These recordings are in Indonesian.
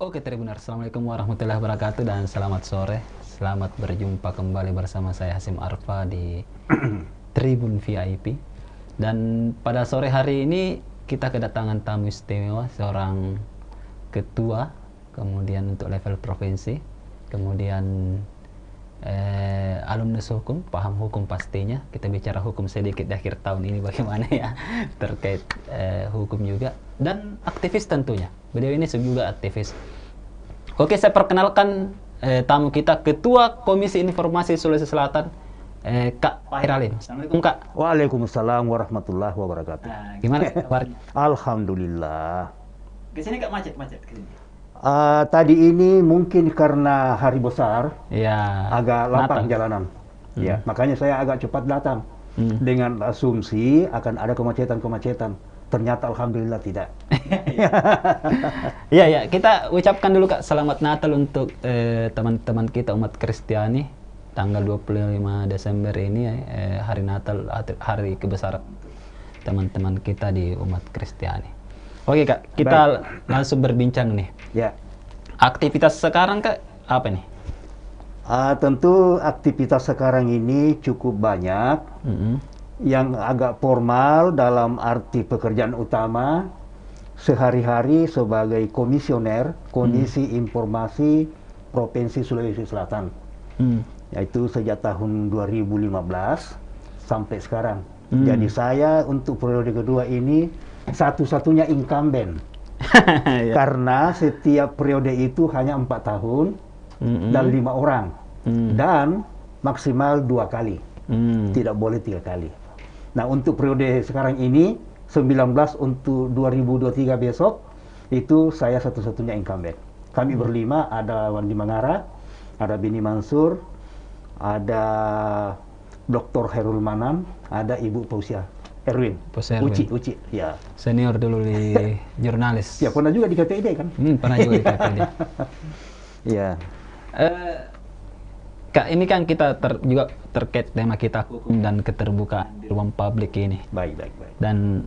Oke Tribunar, Assalamualaikum warahmatullahi wabarakatuh dan selamat sore. Selamat berjumpa kembali bersama saya Hasim Arfa di Tribun VIP. Dan pada sore hari ini kita kedatangan tamu istimewa, seorang ketua, kemudian untuk level provinsi, kemudian alumnus hukum, paham hukum pastinya. Kita bicara hukum sedikit di akhir tahun ini bagaimana ya, terkait hukum juga. Dan aktivis tentunya, beliau ini juga aktivis. Oke, saya perkenalkan tamu kita, Ketua Komisi Informasi Sulawesi Selatan, Kak Fahir Alim. Assalamualaikum Kak. Waalaikumsalam warahmatullahi wabarakatuh. Nah, gimana kabarnya? Alhamdulillah. Kesini Kak macet-macet kesini. Tadi ini mungkin karena hari besar, Ya. agak lapang Natal. jalanan. Ya, makanya saya agak cepat datang. Dengan asumsi akan ada kemacetan-kemacetan. Ternyata alhamdulillah tidak. Ya, ya, kita ucapkan dulu Kak selamat Natal untuk teman-teman kita umat Kristiani. Tanggal 25 Desember ini hari Natal, hari kebesaran teman-teman kita di umat Kristiani. Oke Kak, kita langsung berbincang nih. Ya. Aktivitas sekarang Kak apa nih? Tentu aktivitas sekarang ini cukup banyak. Yang agak formal dalam arti pekerjaan utama sehari-hari sebagai komisioner Komisi Informasi Provinsi Sulawesi Selatan, yaitu sejak tahun 2015 sampai sekarang. Jadi saya untuk periode kedua ini satu-satunya incumbent. Karena setiap periode itu hanya 4 tahun dan 5 orang dan maksimal 2 kali, tidak boleh 3 kali. Nah, untuk periode sekarang ini 19 untuk 2023 besok itu saya satu-satunya incumbent. Kami berlima, ada Wandi Mangara, ada Bini Mansur, ada Dr. Herul Manan, ada Ibu Pausia Erwin. Uci, ya. Senior dulu di jurnalis. Ya, pernah juga di KPID kan? Pernah juga di KPID. Ya. Kak, ini kan kita juga terkait tema kita hukum dan keterbukaan di ruang publik ini. Baik. Dan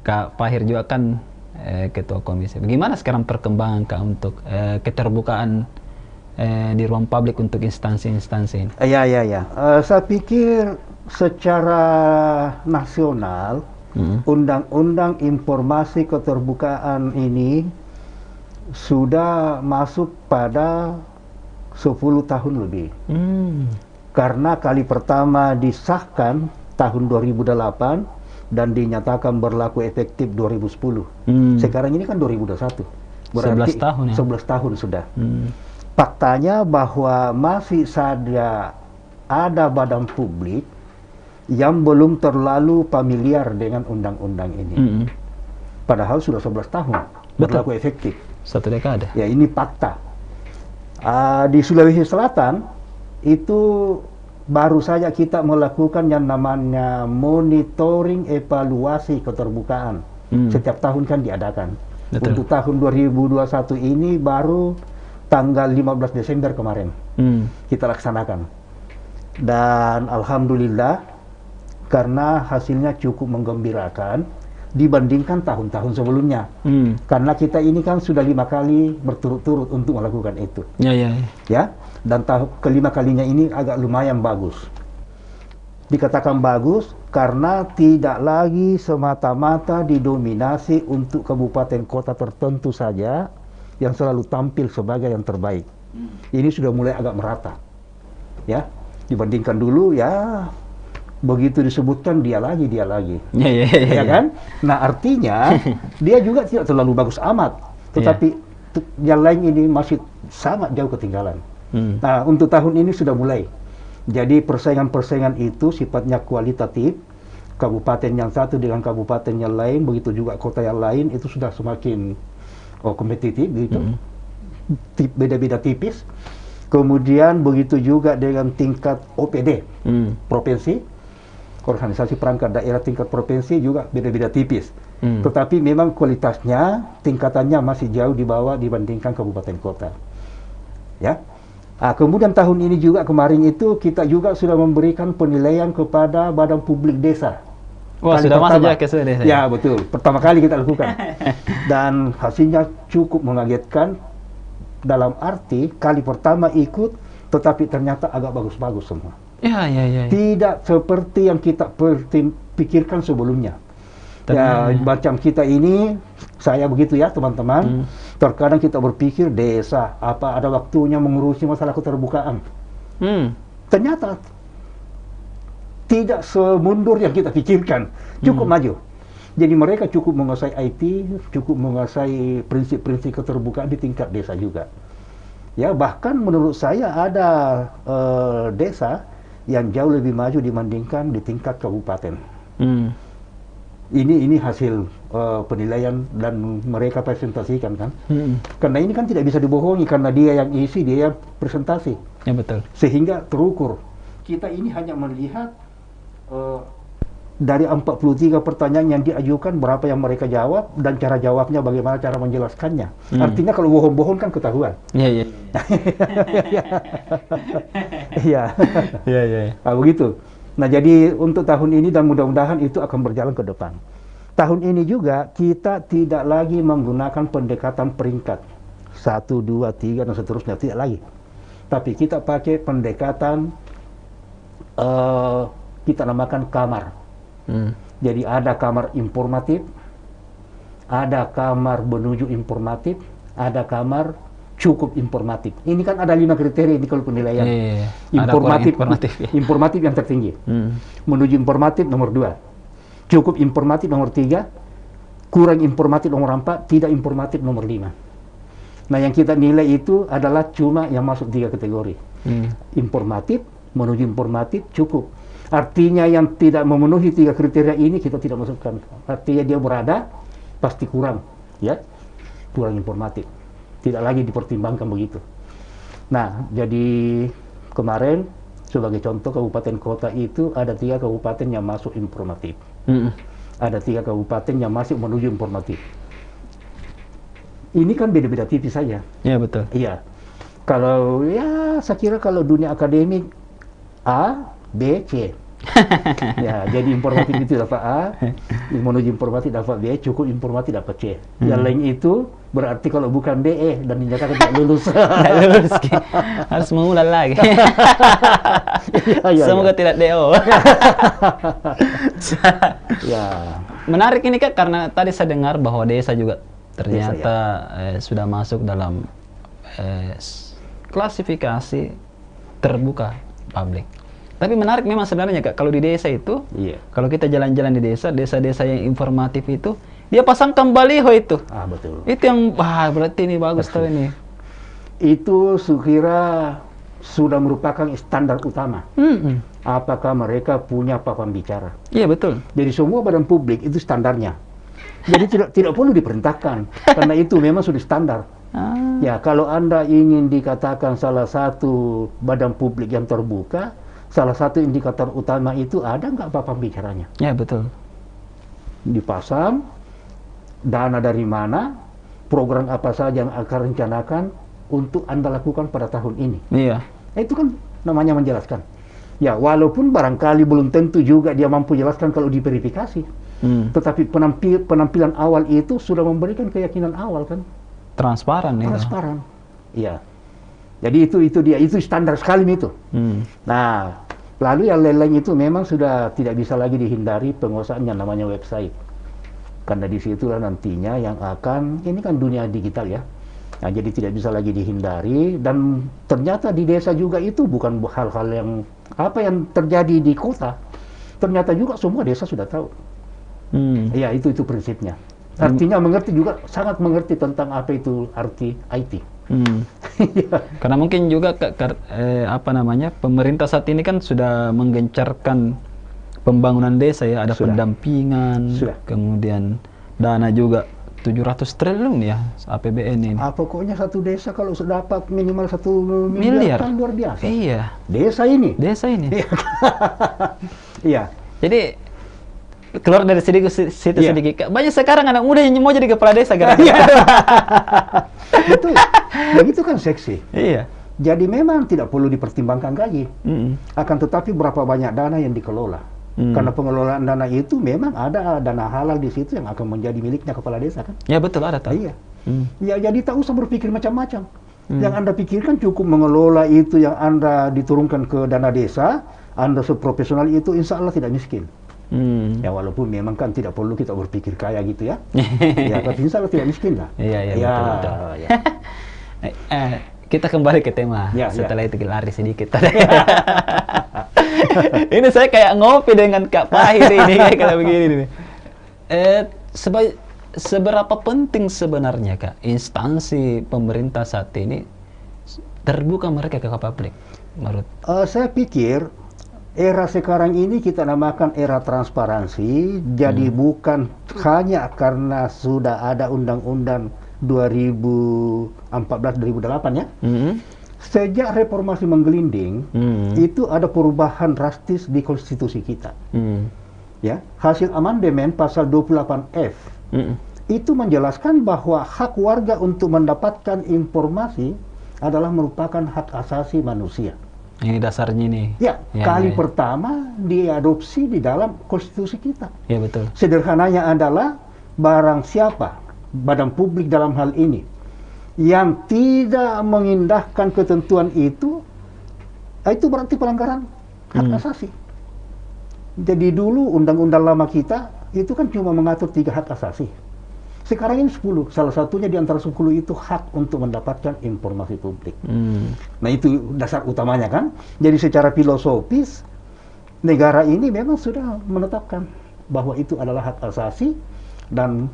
Kak Fahir juga kan ketua komisi. Bagaimana sekarang perkembangan Kak untuk keterbukaan di ruang publik untuk instansi-instansi ini? Ya. Saya pikir secara nasional Undang-Undang Informasi Keterbukaan ini sudah masuk pada 10 tahun lebih. Karena kali pertama disahkan tahun 2008 dan dinyatakan berlaku efektif 2010. Sekarang ini kan 2021. Berarti 11 tahun ya? 11 tahun sudah. Faktanya bahwa masih saja ada badan publik yang belum terlalu familiar dengan undang-undang ini. Padahal sudah 11 tahun berlaku efektif. 1 dekade. Ya, ini fakta. Di Sulawesi Selatan itu baru saja kita melakukan yang namanya monitoring evaluasi keterbukaan. Setiap tahun kan diadakan. Betul. Untuk tahun 2021 ini baru tanggal 15 Desember kemarin kita laksanakan. Dan alhamdulillah karena hasilnya cukup menggembirakan dibandingkan tahun-tahun sebelumnya. Karena kita ini kan sudah 5 kali berturut-turut untuk melakukan itu. Ya, dan kelima kalinya ini agak lumayan bagus. Dikatakan bagus karena tidak lagi semata-mata didominasi untuk kabupaten kota tertentu saja yang selalu tampil sebagai yang terbaik. Ini sudah mulai agak merata. Ya, dibandingkan dulu ya begitu disebutkan dia lagi. Ya kan? Nah, artinya dia juga tidak terlalu bagus amat. Tetapi yang lain ini masih sangat jauh ketinggalan. Nah, untuk tahun ini sudah mulai. Jadi persaingan-persaingan itu sifatnya kualitatif. Kabupaten yang satu dengan kabupaten yang lain, begitu juga kota yang lain itu sudah semakin kompetitif gitu. Beda-beda tipis. Kemudian begitu juga dengan tingkat OPD provinsi. Organisasi perangkat daerah tingkat provinsi juga beda-beda tipis. Tetapi memang kualitasnya, tingkatannya masih jauh di bawah dibandingkan kabupaten kota. Ya. Kemudian tahun ini juga kemarin itu kita juga sudah memberikan penilaian kepada Badan Publik Desa. Wah, Kali sudah masuk pertama. juga ke Sudah desa. Ya, betul. Pertama kali kita lakukan. Dan hasilnya cukup mengagetkan dalam arti kali pertama ikut, tetapi ternyata agak bagus-bagus semua. Ya, ya, ya. Tidak seperti yang kita pikirkan sebelumnya. Ya, macam kita ini, saya begitu ya teman-teman, terkadang kita berpikir desa, apa ada waktunya mengurusi masalah keterbukaan. Ternyata tidak semundur yang kita pikirkan, cukup maju. Jadi mereka cukup menguasai IT, cukup menguasai prinsip-prinsip keterbukaan di tingkat desa juga. Ya, bahkan menurut saya ada desa yang jauh lebih maju dibandingkan di tingkat kabupaten. Ini hasil penilaian dan mereka presentasikan kan. Karena ini kan tidak bisa dibohongi karena dia yang isi, dia yang presentasi. Ya, betul. Sehingga terukur. Kita ini hanya melihat dari 43 pertanyaan yang diajukan berapa yang mereka jawab dan cara jawabnya bagaimana cara menjelaskannya. Artinya kalau bohong-bohong kan ketahuan. Iya, iya. Iya. Iya, iya. Nah, begitu. Nah, jadi untuk tahun ini dan mudah-mudahan itu akan berjalan ke depan. Tahun ini juga kita tidak lagi menggunakan pendekatan peringkat 1, 2, 3 dan seterusnya, tidak lagi. Tapi kita pakai pendekatan kita namakan kamar. Jadi ada kamar informatif, ada kamar menuju informatif, ada kamar cukup informatif. Ini kan ada 5 kriteria ini kalau penilaian. Informatif, informatif yang tertinggi. Menuju informatif nomor 2. Cukup informatif nomor 3. Kurang informatif nomor 4. Tidak informatif nomor 5. Nah, yang kita nilai itu adalah cuma yang masuk 3 kategori. Informatif, menuju informatif, cukup. Artinya yang tidak memenuhi 3 kriteria ini kita tidak masukkan. Artinya dia berada pasti kurang, ya, kurang informatif. Tidak lagi dipertimbangkan begitu. Nah, jadi kemarin sebagai contoh kabupaten kota itu ada 3 kabupaten yang masuk informatif. Ada 3 kabupaten yang masuk menuju informatif. Ini kan beda-beda tipis saja. Iya, betul. Iya. Kalau ya saya kira kalau dunia akademik A, B, C. Ya, jadi informatif itu dapat A, menuju informatif dapat B, cukup informatif dapat C. Yang lain itu berarti kalau bukan D, E dan dinyatakan tidak lulus. Tidak lulus. Harus mengulang lagi. Ya, Semoga tidak DO. Ya. Menarik ini Kak, karena tadi saya dengar bahwa desa juga ternyata sudah masuk dalam klasifikasi terbuka publik. Tapi menarik memang sebenarnya Kak, kalau di desa itu, kalau kita jalan-jalan di desa-desa yang informatif itu, dia pasangkan baliho itu. Ah, betul. Itu yang, wah berarti ini bagus tuh ini. Itu sekira sudah merupakan standar utama. Apakah mereka punya papan bicara? Iya, betul. Jadi semua badan publik itu standarnya. Jadi tidak perlu diperintahkan, karena itu memang sudah standar. Ya, kalau Anda ingin dikatakan salah satu badan publik yang terbuka, salah satu indikator utama itu ada nggak papan bicaranya? Ya, betul. Dipasang, dana dari mana, program apa saja yang akan rencanakan untuk Anda lakukan pada tahun ini. Iya. Itu kan namanya menjelaskan. Ya, walaupun barangkali belum tentu juga dia mampu jelaskan kalau diverifikasi. Tetapi penampilan awal itu sudah memberikan keyakinan awal kan? Transparan itu. Transparan. Iya. Jadi itu dia, itu standar sekali itu. Nah, lalu yang lain-lain itu memang sudah tidak bisa lagi dihindari penguasaan yang namanya website. Karena di situlah nantinya yang akan, ini kan dunia digital ya. Nah, jadi tidak bisa lagi dihindari, dan ternyata di desa juga itu bukan hal-hal yang apa yang terjadi di kota. Ternyata juga semua desa sudah tahu. Ya, itu prinsipnya. Artinya mengerti juga, sangat mengerti tentang apa itu arti IT. Karena mungkin juga apa namanya, pemerintah saat ini kan sudah menggencarkan pembangunan desa ya, ada pendampingan, kemudian dana juga 700 triliun ya APBN ini. Pokoknya satu desa kalau sudah dapat minimal 1 miliar kan luar biasa. Iya. Desa ini. Iya. Jadi keluar dari situ sedikit. Banyak sekarang anak muda yang mau jadi kepala desa gara-gara. Betul. Begitu kan seksi. Iya. Jadi memang tidak perlu dipertimbangkan gaji. Akan tetapi berapa banyak dana yang dikelola. Karena pengelolaan dana itu memang ada dana halal di situ yang akan menjadi miliknya kepala desa kan? Ya betul, ada tahu. Iya. Ya jadi tak usah berpikir macam-macam. Yang Anda pikirkan cukup mengelola itu yang Anda diturunkan ke dana desa, Anda seprofesional itu insya Allah tidak miskin. Ya walaupun memang kan tidak perlu kita berpikir kaya gitu ya. Ya tapi insya Allah tidak miskin lah. Iya, ya, betul. Ya. Kita kembali ke tema. Ya, Setelah itu lari sedikit. Ini saya kayak ngopi dengan Kak Fahir ini kayak begini. Seberapa penting sebenarnya Kak instansi pemerintah saat ini terbuka mereka ke publik menurut? Saya pikir era sekarang ini kita namakan era transparansi. Jadi bukan hanya karena sudah ada undang-undang 2014-2008 ya. Sejak reformasi menggelinding, itu ada perubahan drastis di konstitusi kita. Ya, hasil amandemen pasal 28F itu menjelaskan bahwa hak warga untuk mendapatkan informasi adalah merupakan hak asasi manusia. Ini dasarnya nih. Ya, kali pertama diadopsi di dalam konstitusi kita. Ya betul. Sederhananya adalah barang siapa, badan publik dalam hal ini, yang tidak mengindahkan ketentuan itu berarti pelanggaran hak asasi. Jadi dulu undang-undang lama kita itu kan cuma mengatur 3 hak asasi. Sekarang ini 10. Salah satunya di antara 10 itu hak untuk mendapatkan informasi publik. Nah itu dasar utamanya kan. Jadi secara filosofis negara ini memang sudah menetapkan bahwa itu adalah hak asasi dan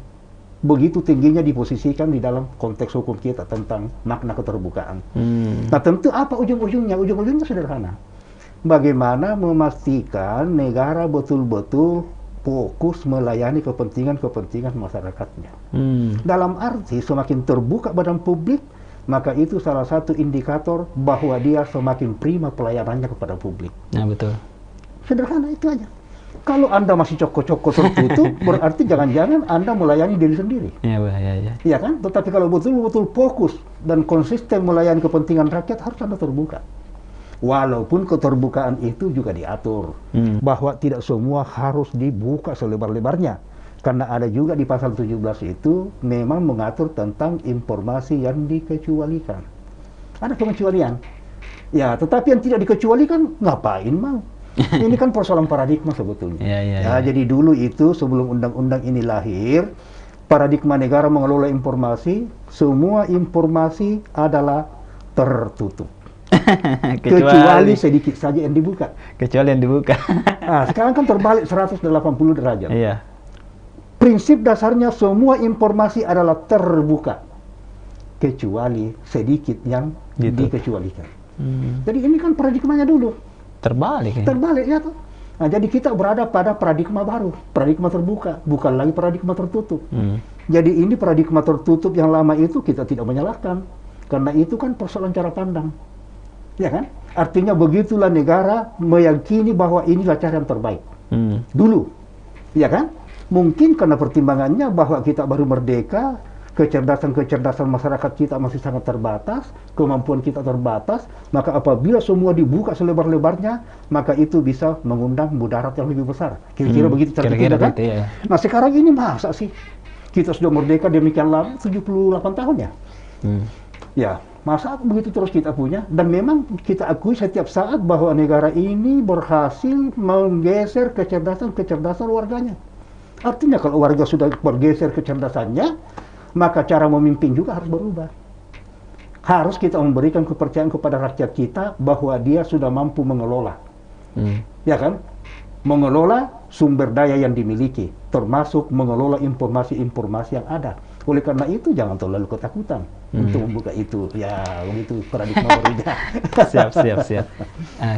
begitu tingginya diposisikan di dalam konteks hukum kita tentang makna keterbukaan. Nah tentu apa ujung-ujungnya? Ujung-ujungnya sederhana. Bagaimana memastikan negara betul-betul fokus melayani kepentingan-kepentingan masyarakatnya. Dalam arti semakin terbuka badan publik, maka itu salah satu indikator bahwa dia semakin prima pelayanannya kepada publik. Ya betul. Sederhana itu aja. Kalau Anda masih coko-coko tertutup, berarti jangan-jangan Anda melayani diri sendiri. Iya kan? Tetapi kalau betul-betul fokus dan konsisten melayani kepentingan rakyat, harus Anda terbuka. Walaupun keterbukaan itu juga diatur bahwa tidak semua harus dibuka selebar-lebarnya, karena ada juga di pasal 17 itu memang mengatur tentang informasi yang dikecualikan. Ada pengecualian ya, tetapi yang tidak dikecualikan ngapain mau? Ini kan persoalan paradigma sebetulnya. Jadi dulu itu sebelum undang-undang ini lahir, paradigma negara mengelola informasi, semua informasi adalah tertutup. kecuali sedikit saja yang dibuka. Nah, sekarang kan terbalik 180 derajat. Iya. Prinsip dasarnya semua informasi adalah terbuka, kecuali sedikit yang dikecualikan. Jadi ini kan paradigmanya dulu. Terbalik ya tuh. Nah, jadi kita berada pada paradigma baru, paradigma terbuka, bukan lagi paradigma tertutup. Jadi ini paradigma tertutup yang lama itu kita tidak menyalahkan, karena itu kan persoalan cara pandang. Ya kan? Artinya begitulah negara meyakini bahwa inilah cara yang terbaik. Dulu. Ya kan? Mungkin karena pertimbangannya bahwa kita baru merdeka, kecerdasan masyarakat kita masih sangat terbatas, kemampuan kita terbatas, maka apabila semua dibuka selebar-lebarnya, maka itu bisa mengundang mudarat yang lebih besar. Kira-kira begitu cara kita kan? Ya. Nah sekarang ini masa sih kita sudah merdeka demikian lama, 78 tahun ya? Ya, masa begitu terus kita punya? Dan memang kita akui setiap saat bahwa negara ini berhasil menggeser kecerdasan warganya. Artinya kalau warga sudah bergeser kecerdasannya, maka cara memimpin juga harus berubah. Harus kita memberikan kepercayaan kepada rakyat kita bahwa dia sudah mampu mengelola. Ya kan? Mengelola sumber daya yang dimiliki, termasuk mengelola informasi-informasi yang ada. Oleh karena itu jangan terlalu ketakutan untuk membuka itu. Ya, begitu paradigma barunya. Siap.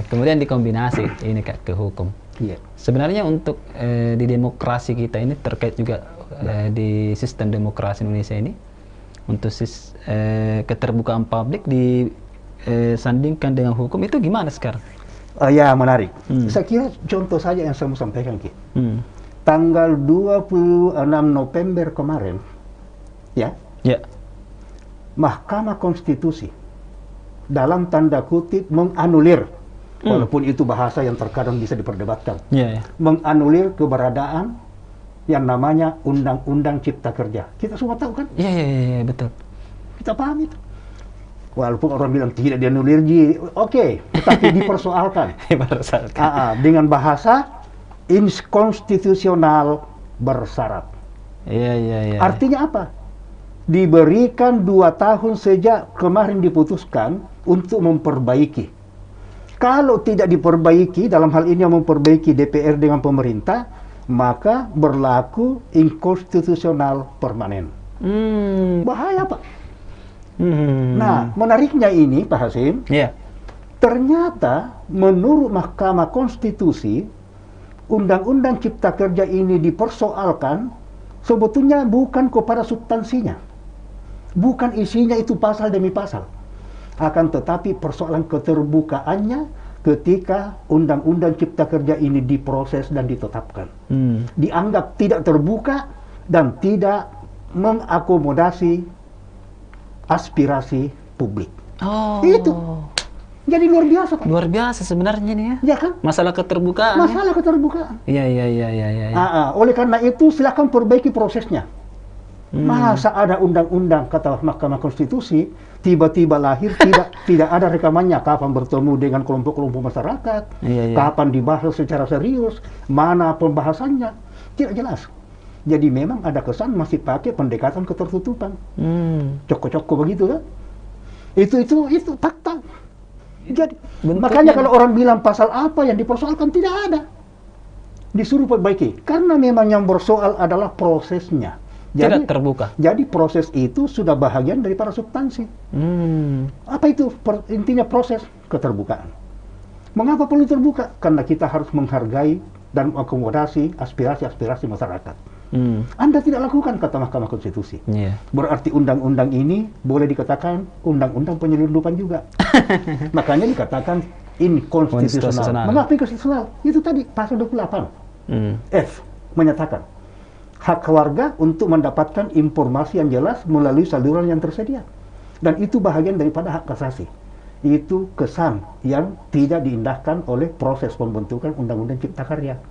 Kemudian dikombinasi ini Kak ke hukum. Iya. Sebenarnya untuk di demokrasi kita ini terkait juga di sistem demokrasi Indonesia ini, untuk keterbukaan publik disandingkan dengan hukum itu gimana sekarang? Ya, menarik. Saya kira contoh saja yang saya mau sampaikan, Ki. Tanggal 26 November kemarin, ya, Mahkamah Konstitusi dalam tanda kutip menganulir Walaupun itu bahasa yang terkadang bisa diperdebatkan. Iya, iya. Menganulir keberadaan yang namanya Undang-Undang Cipta Kerja. Kita semua tahu kan? Iya, iya, iya, iya, betul. Kita paham itu. Walaupun orang bilang tidak dianulir, oke, tetapi dipersoalkan. Dengan bahasa inkonstitusional bersyarat. Iya, iya, iya. Artinya apa? Diberikan 2 tahun sejak kemarin diputuskan untuk memperbaiki. Kalau tidak diperbaiki, dalam hal ini yang memperbaiki DPR dengan pemerintah, maka berlaku inkonstitusional permanen. Bahaya, Pak. Nah, menariknya ini, Pak Hasim, ternyata menurut Mahkamah Konstitusi, Undang-Undang Cipta Kerja ini dipersoalkan sebetulnya bukan kepada substansinya. Bukan isinya itu pasal demi pasal. Akan tetapi persoalan keterbukaannya ketika Undang-Undang Cipta Kerja ini diproses dan ditetapkan. Dianggap tidak terbuka dan tidak mengakomodasi aspirasi publik. Itu. Jadi luar biasa, Pak. Luar biasa sebenarnya nih ya. Ya kan? Masalah keterbukaan. Masalah keterbukaan. Iya, iya, iya, iya, iya. Oleh karena itu silakan perbaiki prosesnya. Masa ada undang-undang kata Mahkamah Konstitusi tiba-tiba lahir tidak ada rekamannya kapan bertemu dengan kelompok-kelompok masyarakat, kapan dibahas secara serius, mana pembahasannya, tidak jelas. Jadi memang ada kesan masih pakai pendekatan ketertutupan. Coko-coko begitu kan? Itu fakta. Jadi makanya kalau orang bilang pasal apa yang dipersoalkan, tidak ada. Disuruh perbaiki karena memang yang bersoal adalah prosesnya. Jadi, tidak terbuka. Jadi proses itu sudah bahagian daripada substansi. Apa itu? Intinya proses keterbukaan. Mengapa perlu terbuka? Karena kita harus menghargai dan mengakomodasi aspirasi-aspirasi masyarakat. Anda tidak lakukan, kata Mahkamah Konstitusi. Berarti undang-undang ini boleh dikatakan undang-undang penyelundupan juga. Makanya dikatakan inkonstitusional. Mengapa inkonstitusional? Itu tadi pasal 28 F menyatakan hak warga untuk mendapatkan informasi yang jelas melalui saluran yang tersedia. Dan itu bahagian daripada hak asasi. Itu kesan yang tidak diindahkan oleh proses pembentukan Undang-Undang Cipta Karya.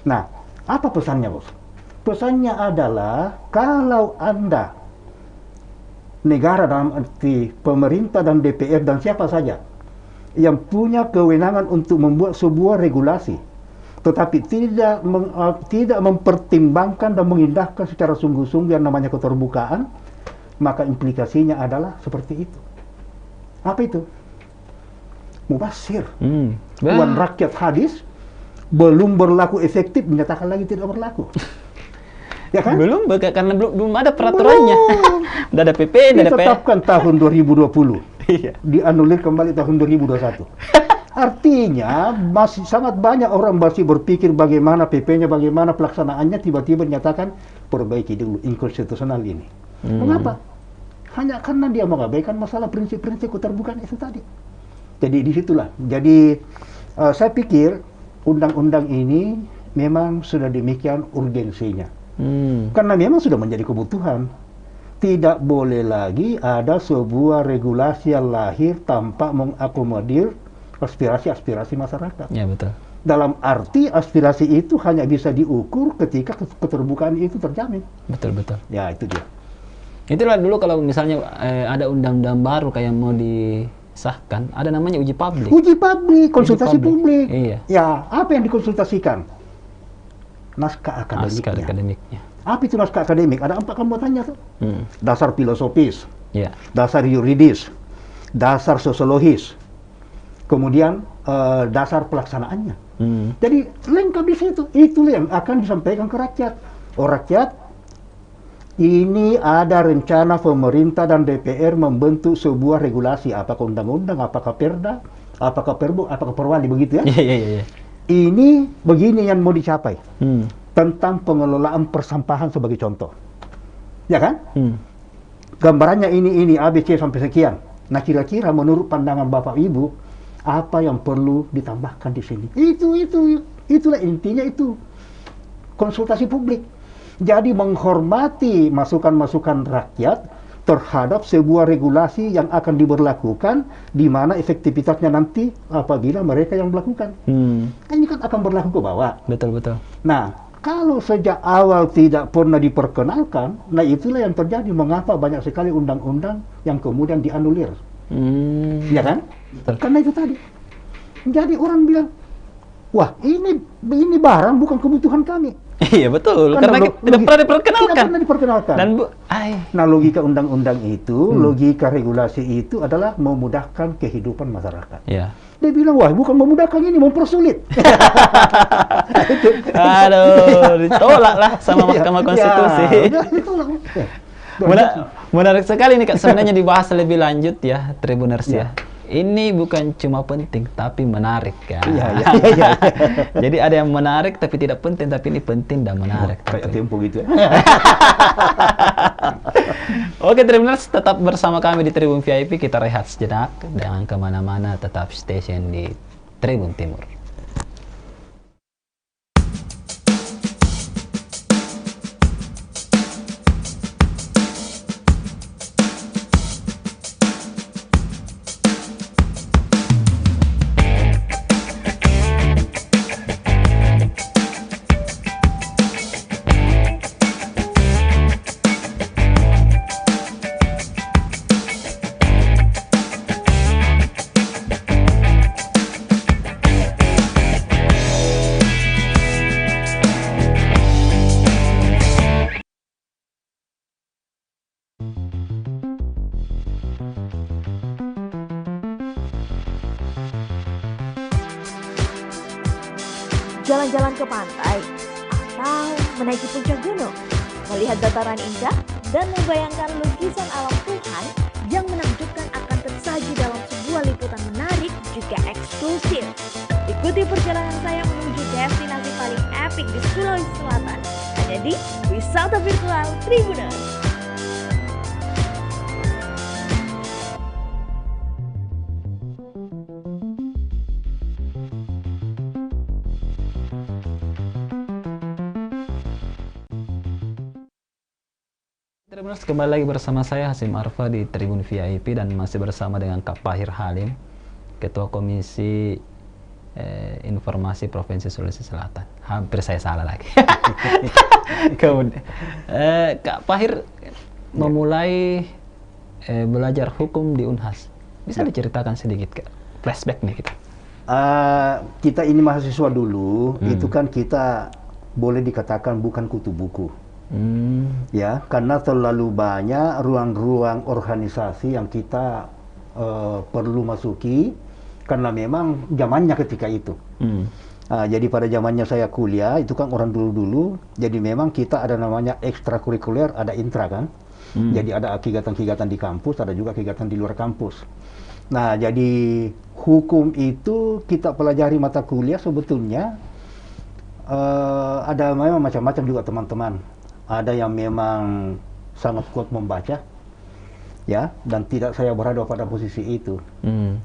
Nah, apa pesannya, Bos? Pesannya adalah kalau Anda, negara dalam arti pemerintah dan DPR dan siapa saja yang punya kewenangan untuk membuat sebuah regulasi, tetapi tidak mempertimbangkan dan mengindahkan secara sungguh-sungguh yang namanya keterbukaan, maka implikasinya adalah seperti itu. Apa itu? Mubasir. Uang rakyat hadis belum berlaku efektif, menyatakan lagi tidak berlaku. Ya kan? Belum, karena belum ada peraturannya. Udah ada PP, udah ada ditetapkan tahun 2020. Dianulir kembali tahun 2021. Artinya masih sangat banyak orang masih berpikir bagaimana PP-nya, bagaimana pelaksanaannya, tiba-tiba dinyatakan perbaiki dulu inkonstitusional ini. Mengapa? Hanya karena dia mengabaikan masalah prinsip-prinsip keterbukaan itu tadi. Jadi disitulah. Jadi saya pikir undang-undang ini memang sudah demikian urgensinya. Karena memang sudah menjadi kebutuhan. Tidak boleh lagi ada sebuah regulasi yang lahir tanpa mengakomodir aspirasi-aspirasi masyarakat. Ya, betul. Dalam arti aspirasi itu hanya bisa diukur ketika keterbukaan itu terjamin. Betul, betul. Ya, itu dia. Itulah dulu kalau misalnya ada undang-undang baru kayak mau disahkan, ada namanya uji publik. Uji publik, konsultasi publik. Iya. Ya, apa yang dikonsultasikan? Naskah akademiknya. Apa itu naskah akademik? Ada 4 kemuatannya tuh. Dasar filosofis, dasar yuridis, dasar sosiologis, kemudian dasar pelaksanaannya. Jadi lengkap di situ. Itulah yang akan disampaikan ke rakyat. Oh rakyat, ini ada rencana pemerintah dan DPR membentuk sebuah regulasi, apakah undang-undang, apakah perda, apakah perbu, apakah perwali, begitu ya. Ini begini yang mau dicapai. Tentang pengelolaan persampahan sebagai contoh. Ya kan? Gambarannya ini ABC sampai sekian. Nah, kira-kira menurut pandangan Bapak Ibu, apa yang perlu ditambahkan di sini? Itulah intinya itu. Konsultasi publik. Jadi menghormati masukan-masukan rakyat, terhadap sebuah regulasi yang akan diberlakukan, di mana efektivitasnya nanti apabila mereka yang melakukan. Kan ini kan akan berlaku ke bawah. Betul, betul. Nah, kalau sejak awal tidak pernah diperkenalkan, nah itulah yang terjadi mengapa banyak sekali undang-undang yang kemudian dianulir. Ya kan? Betul. Karena itu tadi. Jadi orang bilang, wah ini barang bukan kebutuhan kami. Iya betul, karena tidak pernah diperkenalkan. Tidak pernah diperkenalkan. Dan nah, logika undang-undang itu, logika regulasi itu adalah memudahkan kehidupan masyarakat. Iya. Dia bilang, wah bukan memudahkan, ini mempersulit. Aduh, ditolak lah sama Mahkamah Konstitusi. Menarik sekali nih Kak, sebenarnya dibahas lebih lanjut ya, Tribuners ya. Ini bukan cuma penting, tapi menarik ya. Iya. Jadi ada yang menarik tapi tidak penting, tapi ini penting dan menarik. Kayak Tempo gitu ya. Oke Tribuners, tetap bersama kami di Tribun VIP. Kita rehat sejenak, jangan kemana-mana, tetap station di Tribun Timur. Jalan-jalan ke pantai, atau menaiki puncak gunung, melihat dataran indah, dan membayangkan lukisan alam Tuhan yang menakjubkan akan tersaji dalam sebuah liputan menarik juga eksklusif. Ikuti perjalanan saya menuju destinasi paling epik di Sulawesi Selatan, hanya di Wisata Virtual Tribuners. Tribuners, kembali lagi bersama saya Hasim Arfa di Tribun VIP dan masih bersama dengan Kak Pahir Halim, Ketua Komisi Informasi Provinsi Sulawesi Selatan. Hampir saya salah lagi. Kemudian, Kak Pahir memulai belajar hukum di Unhas. Bisa diceritakan sedikit Kak? Flashback nih kita. Kita ini mahasiswa dulu, itu kan kita boleh dikatakan bukan kutu buku. Ya, karena terlalu banyak ruang-ruang organisasi yang kita perlu masuki, karena memang zamannya ketika itu. Jadi pada zamannya saya kuliah, itu kan orang dulu-dulu, jadi memang kita ada namanya ekstrakurikuler, ada intra kan. Jadi ada kegiatan-kegiatan di kampus, ada juga kegiatan di luar kampus. Nah, jadi hukum itu kita pelajari mata kuliah sebetulnya ada memang macam-macam juga teman-teman. Ada yang memang sangat kuat membaca, ya, dan tidak saya berada pada posisi itu.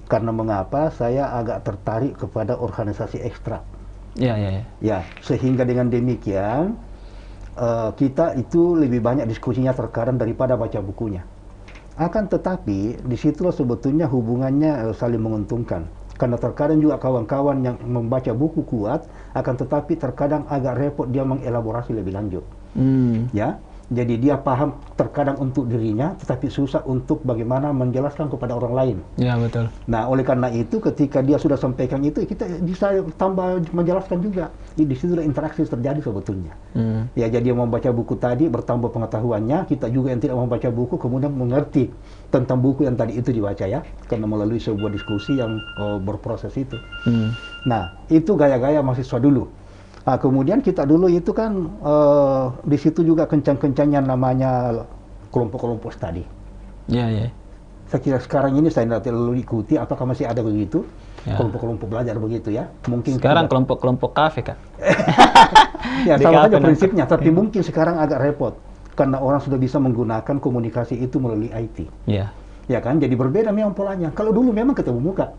Karena mengapa saya agak tertarik kepada organisasi ekstra. Ya, sehingga dengan demikian kita itu lebih banyak diskusinya terkadang daripada baca bukunya. Akan tetapi disitulah sebetulnya hubungannya saling menguntungkan. Karena terkadang juga kawan-kawan yang membaca buku kuat, akan tetapi terkadang agak repot dia mengelaborasi lebih lanjut. Ya, jadi dia paham terkadang untuk dirinya, tetapi susah untuk bagaimana menjelaskan kepada orang lain. Ya, betul. Nah, oleh karena itu ketika dia sudah sampaikan itu, kita bisa tambah menjelaskan juga. Di situ interaksi terjadi sebetulnya. Ya, jadi yang membaca buku tadi bertambah pengetahuannya, kita juga yang tidak membaca buku kemudian mengerti tentang buku yang tadi itu dibaca ya, karena melalui sebuah diskusi yang berproses itu. Nah, itu gaya-gaya mahasiswa dulu. Kemudian kita dulu itu kan di situ juga kencang-kencangnya namanya kelompok-kelompok studi. Iya. Saya kira sekarang ini saya tidak terlalu ikuti, apakah masih ada begitu kelompok-kelompok belajar begitu ya? Mungkin sekarang kelompok-kelompok kafe Kak. Ya sama saja prinsipnya, tapi mungkin sekarang agak repot karena orang sudah bisa menggunakan komunikasi itu melalui IT. Iya. Ya kan, jadi berbeda memang polanya. Kalau dulu memang ketemu muka,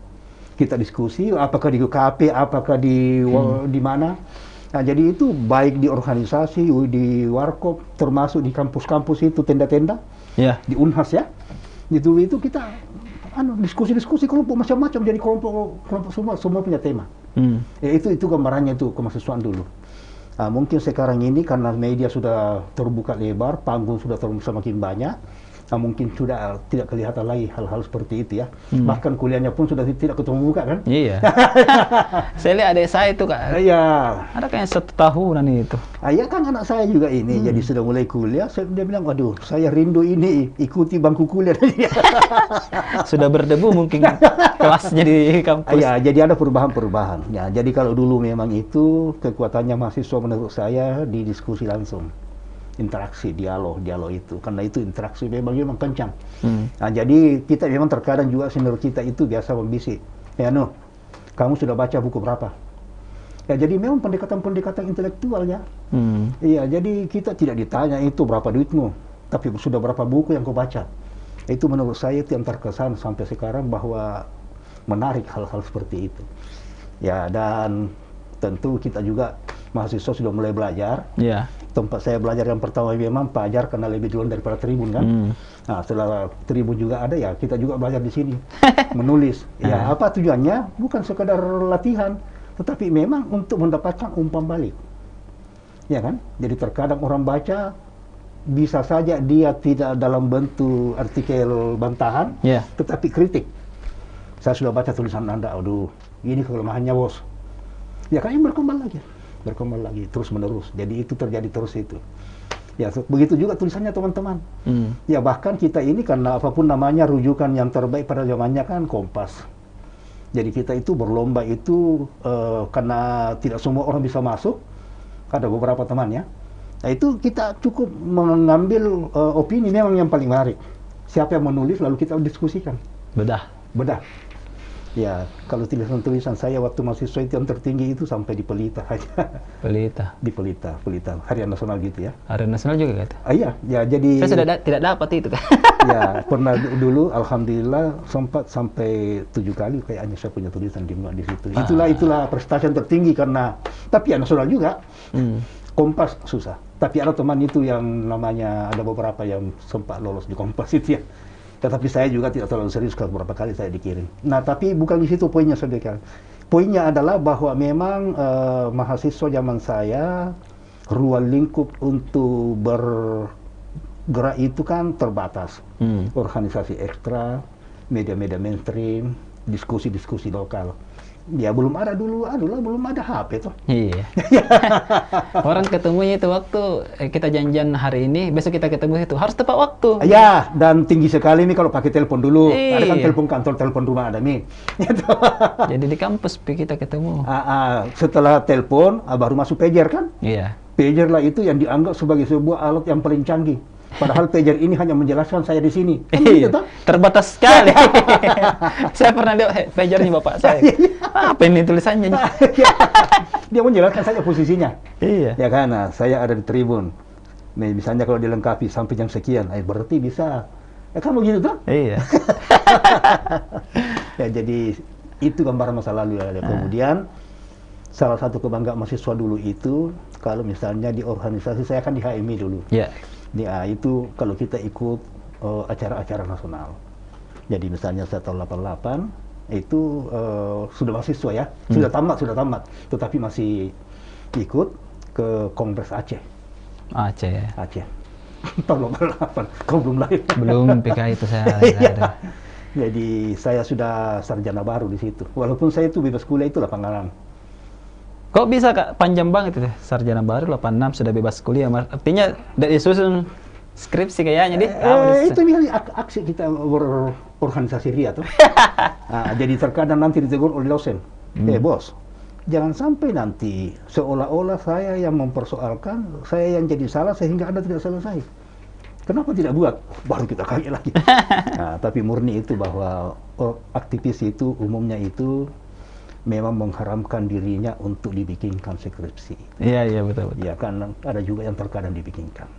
kita diskusi, apakah di UKP, apakah di mana. Nah, jadi itu baik di organisasi, di warkop, termasuk di kampus-kampus itu tenda-tenda, di Unhas ya. Itu kita diskusi-diskusi kelompok macam-macam, jadi kelompok semua punya tema. Ya, itu gambarannya itu kemahasiswaan dulu. Nah, mungkin sekarang ini karena media sudah terbuka lebar, panggung sudah semakin banyak. Nah, mungkin sudah tidak kelihatan lagi hal-hal seperti itu ya. Bahkan kuliahnya pun sudah tidak ketemu muka kan? Iya. Saya lihat adik saya itu Kak. Iya. Ada kayak 1 tahunan itu. Iya kan anak saya juga ini, jadi sudah mulai kuliah. Dia bilang, waduh, saya rindu ini ikuti bangku kuliah. Sudah berdebu mungkin kelasnya di kampus. Iya, jadi ada perubahan-perubahan. Ya, jadi kalau dulu memang itu kekuatannya mahasiswa menurut saya di diskusi langsung. Interaksi, dialog itu, karena itu interaksi memang kencang. Nah, jadi kita memang terkadang juga senior kita itu biasa membisik, kamu sudah baca buku berapa? Ya, jadi memang pendekatan intelektual ya. Iya, jadi kita tidak ditanya itu berapa duitmu, tapi sudah berapa buku yang kau baca. Itu menurut saya itu yang terkesan sampai sekarang bahwa menarik hal-hal seperti itu. Ya, dan tentu kita juga mahasiswa sudah mulai belajar. Tempat saya belajar yang pertama memang Pajar karena lebih duluan daripada Tribun kan. Nah, setelah Tribun juga ada ya, kita juga belajar di sini menulis. Ya, apa tujuannya? Bukan sekadar latihan, tetapi memang untuk mendapatkan umpan balik. Ya kan? Jadi terkadang orang baca bisa saja dia tidak dalam bentuk artikel bantahan, tetapi kritik. Saya sudah baca tulisan Anda, aduh, ini kelemahannya bos. Ya kan, ini berkembang lagi terus menerus. Jadi itu terjadi terus itu. Ya, begitu juga tulisannya teman-teman. Ya, bahkan kita ini karena apapun namanya rujukan yang terbaik pada zamannya kan Kompas. Jadi kita itu berlomba itu karena tidak semua orang bisa masuk. Ada beberapa teman ya. Nah, itu kita cukup mengambil opini memang yang paling menarik. Siapa yang menulis lalu kita diskusikan. Bedah. Ya, kalau tulisan-tulisan saya waktu mahasiswa itu yang tertinggi itu sampai di Pelita aja. Di Pelita, Harian Nasional gitu ya. Harian Nasional juga kata? Iya, ya jadi... Saya sudah tidak dapat itu kan? Ya, pernah dulu, alhamdulillah sempat sampai 7 kali kayaknya saya punya tulisan di situ. Itulah prestasi yang tertinggi karena, tapi ya nasional juga. Kompas susah. Tapi ada teman itu yang namanya, ada beberapa yang sempat lolos di Kompas itu ya. Tetapi saya juga tidak terlalu serius kalau beberapa kali saya dikirim. Nah, tapi bukan di situ poinnya saudara. Poinnya adalah bahwa memang mahasiswa zaman saya ruang lingkup untuk bergerak itu kan terbatas. Organisasi ekstra, media-media mainstream, diskusi-diskusi lokal. Ya belum ada dulu, belum ada HP tuh. Iya. Orang ketemunya itu waktu kita janjian hari ini, besok kita ketemu itu harus tepat waktu. Ya, dan tinggi sekali nih kalau pakai telepon dulu. Ada kan telepon kantor, telepon rumah ada nih. Jadi di kampus kita ketemu. Setelah telepon, baru masuk pager kan? Iya. Pager lah itu yang dianggap sebagai sebuah alat yang paling canggih. Padahal pager ini hanya menjelaskan saya di sini. Iya, terbatas sekali. Saya pernah lihat pagernya bapak saya. Apa ini tulisannya? Dia menjelaskan saja posisinya. Iya. Ya kan, saya ada di Tribun. Misalnya kalau dilengkapi sampai jam sekian, berarti bisa. Ya kan begitu tuh? Iya. Ya, jadi itu gambaran masa lalu ya. Kemudian salah satu kebanggaan mahasiswa dulu itu kalau misalnya di organisasi, saya kan di HMI dulu. Iya. Itu kalau kita ikut acara-acara nasional. Jadi misalnya saya tahun 88 itu sudah mahasiswa ya, sudah tamat, tetapi masih ikut ke Kongres Aceh. Aceh. Tahun 88, kau belum lahir. Belum PKI itu saya. Jadi saya sudah sarjana baru di situ. Walaupun saya itu bebas kuliah itu 8 Kok bisa Kak, panjang banget itu, sarjana baru 86 sudah bebas kuliah, artinya dari susun skripsi kayaknya deh. Itu aksi kita berorganisasi RIA tuh. Jadi terkadang nanti ditegur oleh dosen, bos, jangan sampai nanti seolah-olah saya yang mempersoalkan, saya yang jadi salah sehingga Anda tidak selesai. Kenapa tidak buat? Baru kita kaget lagi. Tapi murni itu bahwa aktivis itu umumnya itu memang mengharamkan dirinya untuk dibikinkan skripsi. Iya betul. Ya kan ada juga yang terkadang dibikinkan.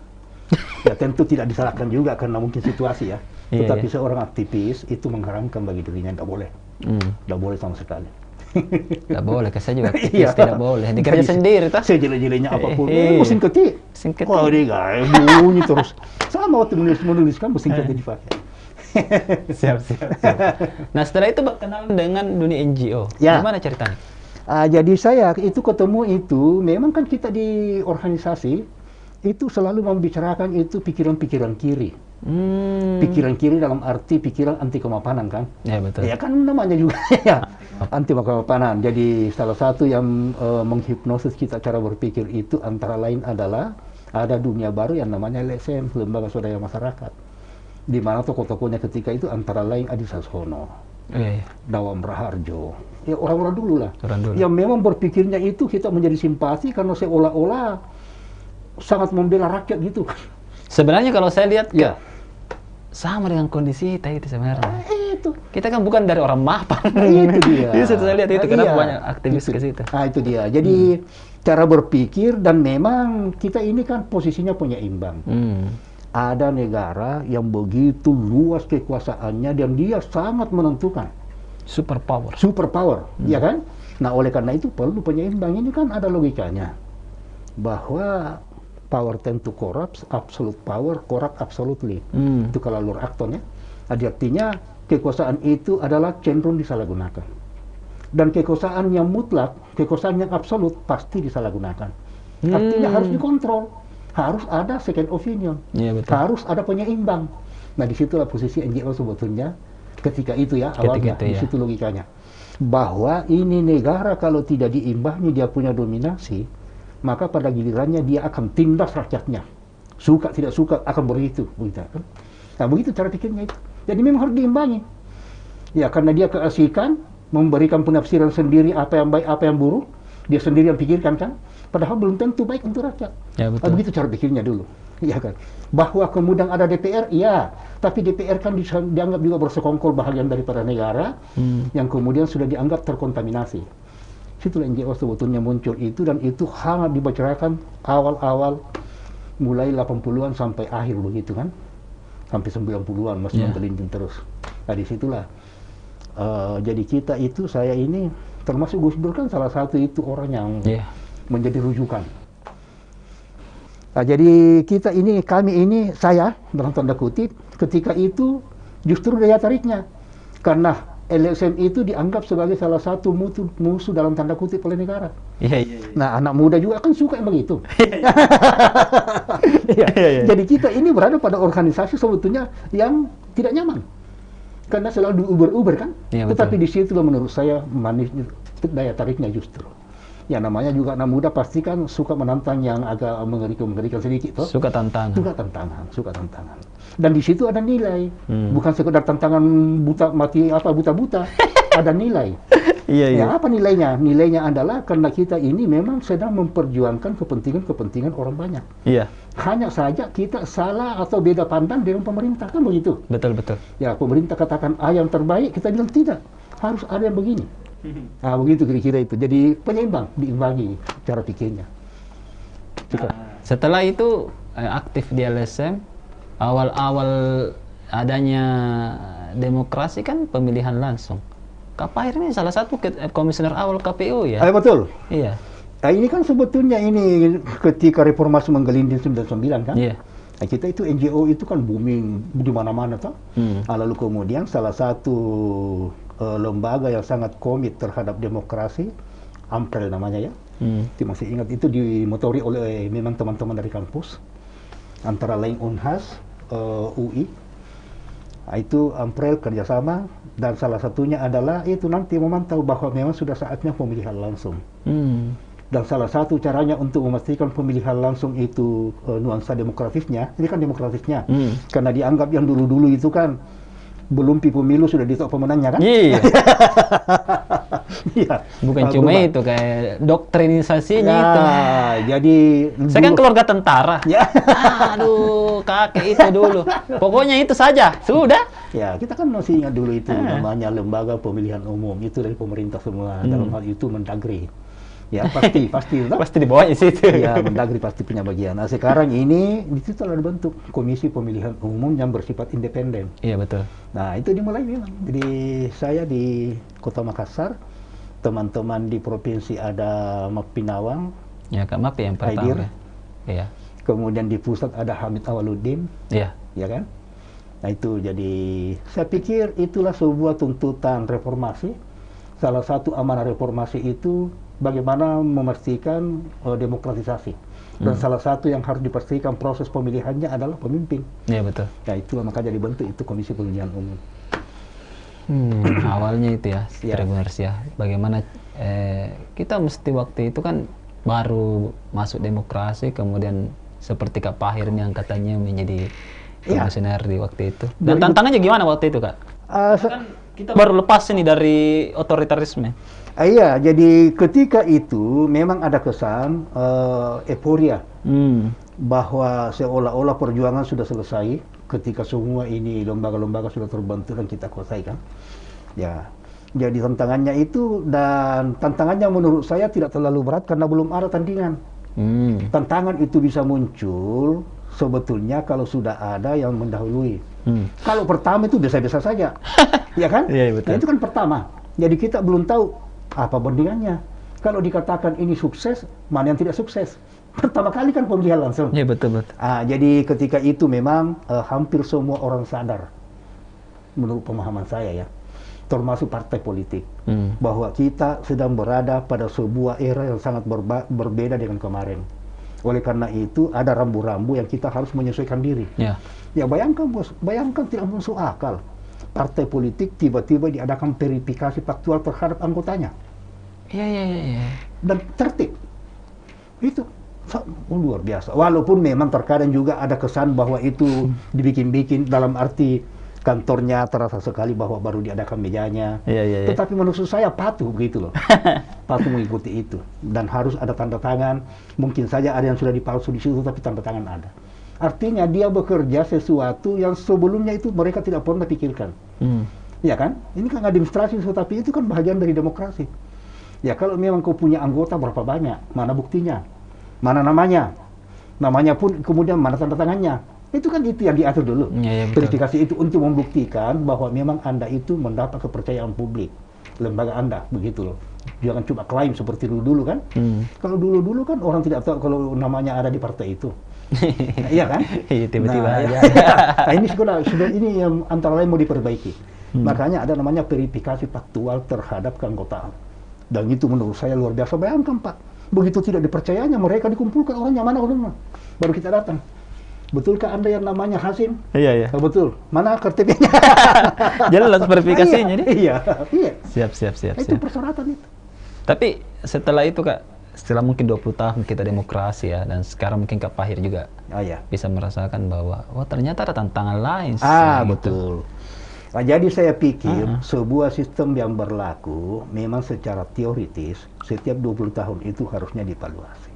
Ya tentu tidak disalahkan juga karena mungkin situasi ya. Tetapi seorang aktivis itu mengharamkan bagi dirinya, tidak boleh. Tidak boleh sama sekali. Tidak boleh, saya juga aktivis Iya. tidak boleh. Dikerja sendiri, toh. Sejelek-jeleknya apapun, Eh, mesin ketik. mesin ketik. Wah, dia gak bunyi terus. Sama waktu menuliskan mesin ketik dipakai. Siap. Nah, setelah itu berkenalan dengan dunia NGO. Ya. Gimana ceritanya? Jadi saya itu ketemu itu, memang kan kita di organisasi itu selalu membicarakan itu pikiran-pikiran kiri. Pikiran kiri dalam arti pikiran anti kemapanan kan? Ya, betul. Ya kan namanya juga ya anti kemapanan. Jadi salah satu yang menghipnosis kita cara berpikir itu antara lain adalah ada dunia baru yang namanya LSM, Lembaga Swadaya Masyarakat. Di mana tokoh-tokohnya ketika itu antara lain Adi Sasono, Iya. Dawam Raharjo, ya orang-orang dulu lah. Orang dulu. Yang memang berpikirnya itu kita menjadi simpati karena seolah-olah sangat membela rakyat gitu. Sebenarnya kalau saya lihat Ya, sama dengan kondisi kita itu sebenarnya. itu. Kita kan bukan dari orang mapan. Itu dia. Itu saya lihat itu kenapa Iya. banyak aktivis Itu. ke situ. Nah, itu dia. Jadi cara berpikir dan memang kita ini kan posisinya penyeimbang. Ada negara yang begitu luas kekuasaannya dan dia sangat menentukan. Super power. Superpower, ya kan? Nah, oleh karena itu perlu penyeimbang. Ini kan ada logikanya. Bahwa power tend to corrupt, absolute power corrupt absolutely. Itu kalau Lord Acton ya. Jadi artinya kekuasaan itu adalah cenderung disalahgunakan. Dan kekuasaan yang mutlak, kekuasaan yang absolut pasti disalahgunakan. Artinya harus dikontrol. Harus ada second opinion. Iya, betul. Harus ada penyeimbang. Nah, disitulah posisi NGO sebetulnya ketika itu ya, awalnya. Ketika itu, ya. Di situ logikanya. Bahwa ini negara kalau tidak diimbangi dia punya dominasi, maka pada gilirannya dia akan tindas rakyatnya. Suka tidak suka akan begitu. Nah, begitu cara pikirnya itu. Jadi memang harus diimbangi. Ya, karena dia keasikan, memberikan penafsiran sendiri apa yang baik, apa yang buruk. Dia sendiri yang pikirkan kan. Padahal belum tentu baik untuk rakyat. Ya, betul. Begitu cara pikirnya dulu. Ya kan. Bahwa kemudian ada DPR, iya. Tapi DPR kan dianggap juga bersekongkol bahagian daripada negara yang kemudian sudah dianggap terkontaminasi. Situlah NGO sebetulnya muncul itu dan itu hangat dibicarakan awal-awal mulai 80-an sampai akhir begitu kan. Sampai 90-an masih menggelinding terus. Nah, disitulah. Jadi kita itu, saya ini termasuk Gus Dur kan salah satu itu orang yang menjadi rujukan. Nah, jadi kita ini, kami ini, saya dalam tanda kutip, ketika itu justru daya tariknya. Karena LSM itu dianggap sebagai salah satu musuh dalam tanda kutip oleh negara. Iya. Nah, anak muda juga kan suka yang begitu. Jadi kita ini berada pada organisasi sebetulnya yang tidak nyaman. Karena selalu diuber-uber kan. Iya, Tetapi betul. di situ menurut saya manis daya tariknya justru. Ya namanya juga anak muda pasti kan suka menantang yang agak mengerikan sedikit toh. Suka tantangan. Suka tantangan. Dan di situ ada nilai. Bukan sekedar tantangan buta-buta. Ada nilai. Iya. Ya, apa nilainya? Nilainya adalah karena kita ini memang sedang memperjuangkan kepentingan orang banyak. Iya. Hanya saja kita salah atau beda pandang dengan pemerintah, kan begitu? Betul. Ya, pemerintah katakan A yang terbaik, kita bilang tidak. Harus ada yang begini. Nah, begitu kira-kira itu. Jadi penyeimbang, diimbangi cara pikirnya. Setelah itu aktif di LSM, awal-awal adanya demokrasi kan pemilihan langsung. Kak Pahir ini salah satu komisioner awal KPU ya? Betul. Iya. Nah, ini kan sebetulnya ini ketika reformasi menggelinding 99 kan? Iya. Nah, kita itu NGO itu kan booming di mana-mana toh. Lalu kemudian salah satu lembaga yang sangat komit terhadap demokrasi, Amprel namanya ya. Itu masih ingat, itu dimotori oleh memang teman-teman dari kampus, antara lain Unhas, UI. Nah, itu Amprel kerjasama dan salah satunya adalah itu nanti memantau bahwa memang sudah saatnya pemilihan langsung. Dan salah satu caranya untuk memastikan pemilihan langsung itu nuansa demokratisnya, ini kan demokratisnya, karena dianggap yang dulu-dulu itu kan belum pemilu sudah ditok pemenangnya kan? Iya. Iya. Bukan cuma berubah. itu, kayak doktrinisasinya Ya, itu. jadi Saya kan dulu- keluarga tentara. Ya. Aduh, kakek itu dulu. Pokoknya itu saja. Sudah. Ya, kita kan masih ingat dulu itu namanya lembaga pemilihan umum itu dari pemerintah semua. Dalam hal itu Mendagri. Ya, pasti toh? Pasti dibawanya situ. Ya, Mendagri pasti punya bagian. Nah, sekarang ini di situ telah dibentuk Komisi Pemilihan Umum yang bersifat independen. Iya, betul. Nah, itu dimulai memang. Jadi saya di Kota Makassar teman-teman di provinsi ada Mapinawang, Ya, Kak Mapi yang Aidir. pertama. Iya. Kemudian di pusat ada Hamid Awaluddin, Iya. ya kan? Nah itu jadi saya pikir itulah sebuah tuntutan reformasi. Salah satu amanah reformasi itu bagaimana memastikan demokratisasi. Dan salah satu yang harus dipastikan proses pemilihannya adalah pemimpin. Iya, betul. Nah itulah maka jadi bentuk itu Komisi Pemilihan Umum. Awalnya itu ya, Ya. Tribuners ya. Bagaimana kita mesti waktu itu kan baru masuk demokrasi, kemudian seperti Kak Pahir yang katanya menjadi Ya. komisioner di waktu itu. Dan tantangannya gimana waktu itu, Kak? Se- Kita baru lepas ini dari otoritarisme. Iya, jadi ketika itu memang ada kesan euforia bahwa seolah-olah perjuangan sudah selesai ketika semua ini lembaga-lembaga sudah terbentuk dan kita kuasai kan. Ya, jadi tantangannya itu, dan tantangannya menurut saya tidak terlalu berat karena belum ada tandingan. Tantangan itu bisa muncul sebetulnya kalau sudah ada yang mendahului. Kalau pertama itu biasa-biasa saja, ya kan? Iya, betul. Nah, itu kan pertama. Jadi kita belum tahu apa bandingannya. Kalau dikatakan ini sukses, mana yang tidak sukses? Pertama kali kan pemilihan langsung. Iya, betul. Jadi ketika itu memang hampir semua orang sadar, menurut pemahaman saya ya, termasuk partai politik, bahwa kita sedang berada pada sebuah era yang sangat berbeda dengan kemarin. Oleh karena itu ada rambu-rambu yang kita harus menyesuaikan diri. Ya bayangkan bos, bayangkan tidak masuk akal. Partai politik tiba-tiba diadakan verifikasi faktual terhadap anggotanya. Iya. Dan tertib. Itu luar biasa. Walaupun memang terkadang juga ada kesan bahwa itu dibikin-bikin dalam arti kantornya terasa sekali bahwa baru diadakan mejanya. Iya. Tetapi menurut saya patuh begitu loh. Patuh mengikuti itu. Dan harus ada tanda tangan. Mungkin saja ada yang sudah dipalsu di situ tapi tanda tangan ada. Artinya dia bekerja sesuatu yang sebelumnya itu mereka tidak pernah pikirkan. Ya kan? Ini kan administrasi, tetapi itu kan bagian dari demokrasi. Ya kalau memang kau punya anggota berapa banyak, mana buktinya, mana namanya, namanya pun kemudian mana tanda tangannya. Itu kan itu yang diatur dulu. Iya, betul. Verifikasi itu untuk membuktikan bahwa memang Anda itu mendapat kepercayaan publik, lembaga Anda, begitu loh. Jangan cuma klaim seperti dulu-dulu kan. Kalau dulu-dulu kan orang tidak tahu kalau namanya ada di partai itu. Nah, iya kan? Iya, tiba-tiba aja. Nah, ini sudah ini yang antara lain mau diperbaiki. Makanya ada namanya verifikasi faktual terhadap keanggotaan. Dan itu menurut saya luar biasa. Bayangkan Pak, begitu tidak dipercayanya mereka dikumpulkan orangnya mana orangnya. Baru kita datang. Betulkah Anda yang namanya Hasim? Iya. Oh, betul. Mana KTP-nya? Jelas verifikasinya nih. Iya. Siap. Itu persyaratan itu. Tapi setelah itu Kak, setelah mungkin 20 tahun kita demokrasi ya, dan sekarang mungkin Kak Pahir juga Iya. bisa merasakan bahwa ternyata ada tantangan lain. Gitu. Betul. Nah, jadi saya pikir sebuah sistem yang berlaku memang secara teoritis setiap 20 tahun itu harusnya dievaluasi.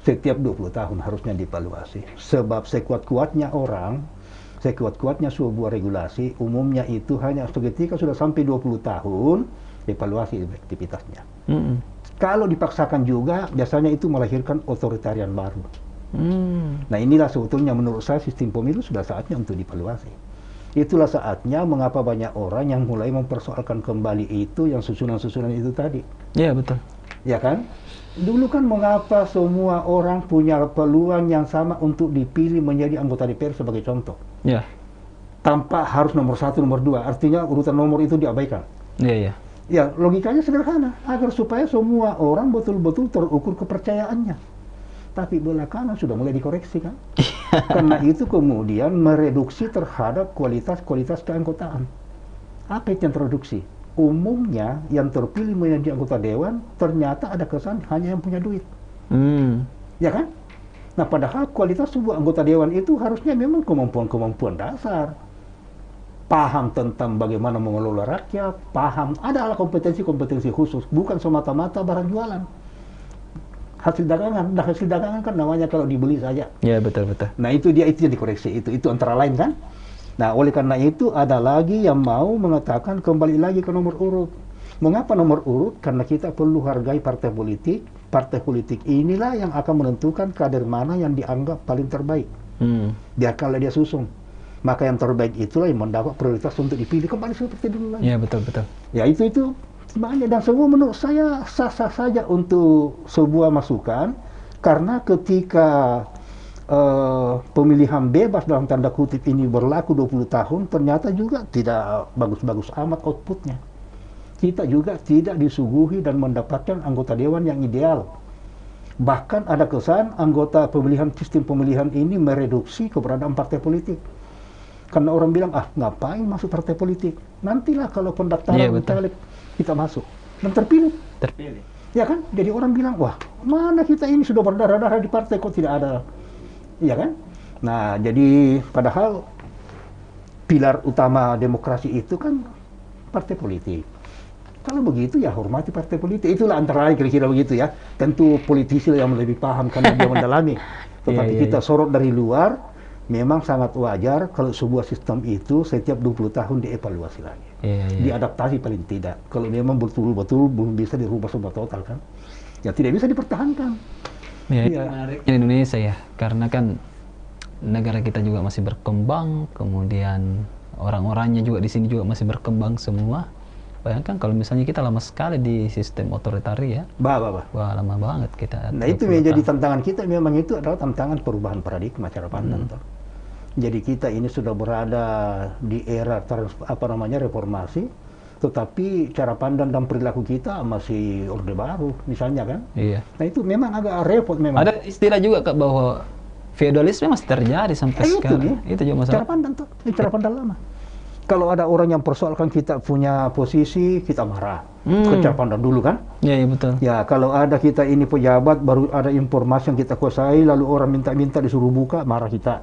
Setiap 20 tahun harusnya dievaluasi. Sebab sekuat-kuatnya orang, sekuat-kuatnya sebuah regulasi, umumnya itu hanya seketika sudah sampai 20 tahun, evaluasi efektivitasnya. Kalau dipaksakan juga, biasanya itu melahirkan otoritarian baru. Nah inilah sebetulnya menurut saya sistem pemilu sudah saatnya untuk dievaluasi. Itulah saatnya mengapa banyak orang yang mulai mempersoalkan kembali itu yang susunan-susunan itu tadi. Iya, betul. Ya kan? Dulu kan mengapa semua orang punya peluang yang sama untuk dipilih menjadi anggota DPR sebagai contoh. Iya. Tanpa harus nomor 1, nomor 2. Artinya urutan nomor itu diabaikan. Iya. Ya, logikanya sederhana. Agar supaya semua orang betul-betul terukur kepercayaannya. Tapi belakangan sudah mulai dikoreksi kan? Karena itu kemudian mereduksi terhadap kualitas-kualitas keanggotaan. Apa itu yang tereduksi? Umumnya yang terpilih menjadi anggota dewan ternyata ada kesan hanya yang punya duit. Ya kan? Nah padahal kualitas sebuah anggota dewan itu harusnya memang kemampuan-kemampuan dasar. Paham tentang bagaimana mengelola rakyat, paham adalah kompetensi-kompetensi khusus, bukan semata-mata barang jualan. Hasil dagangan, hasil dagangan kan namanya kalau dibeli saja. Iya, betul. Nah itu yang dikoreksi, itu antara lain kan. Nah oleh karena itu ada lagi yang mau mengatakan kembali lagi ke nomor urut. Mengapa nomor urut? Karena kita perlu hargai partai politik. Partai politik inilah yang akan menentukan kader mana yang dianggap paling terbaik. Biarkanlah dia susung. Maka yang terbaik itulah yang mendapat prioritas untuk dipilih kembali seperti dulu lagi. Iya, betul. Ya itu Banyak, dan semua menurut saya sah-sah saja untuk sebuah masukan, karena ketika pemilihan bebas dalam tanda kutip ini berlaku 20 tahun, ternyata juga tidak bagus-bagus amat outputnya. Kita juga tidak disuguhi dan mendapatkan anggota dewan yang ideal. Bahkan ada kesan anggota pemilihan, sistem pemilihan ini mereduksi keberadaan partai politik. Karena orang bilang, ngapain masuk partai politik? Nantilah kalau pendaftaran caleg kita masuk dan terpilih. Ya kan? Jadi orang bilang, wah, mana kita ini sudah berdarah-darah di partai kok tidak ada. Ya kan? Nah, jadi padahal pilar utama demokrasi itu kan partai politik. Kalau begitu ya hormati partai politik. Itulah antara lain kira-kira begitu ya. Tentu politisi yang lebih paham karena dia mendalami. Tetapi kita sorot dari luar, memang sangat wajar kalau sebuah sistem itu setiap 20 tahun dievaluasi lagi. Diadaptasi paling tidak. Kalau memang betul-betul belum bisa dirubah sebuah total kan. Ya tidak bisa dipertahankan. Menarik di Indonesia ya, karena kan negara kita juga masih berkembang, kemudian orang-orangnya juga di sini juga masih berkembang semua. Bayangkan kalau misalnya kita lama sekali di sistem otoritarian ya. Wah, lama banget kita. Nah, itu menjadi tantangan kita, memang itu adalah tantangan perubahan paradigma cara pandang. Jadi kita ini sudah berada di era reformasi, tetapi cara pandang dan perilaku kita masih orde baru misalnya kan. Nah, itu memang agak repot memang. Ada istilah juga Kak bahwa feodalisme masih terjadi sampai sekarang. Itu juga masalah. Cara pandang tuh, cara pandang lama. Kalau ada orang yang persoalkan kita punya posisi, kita marah. Cara pandang dulu kan? Iya, betul. Ya, kalau ada kita ini pejabat, baru ada informasi yang kita kuasai, lalu orang minta-minta disuruh buka, marah kita.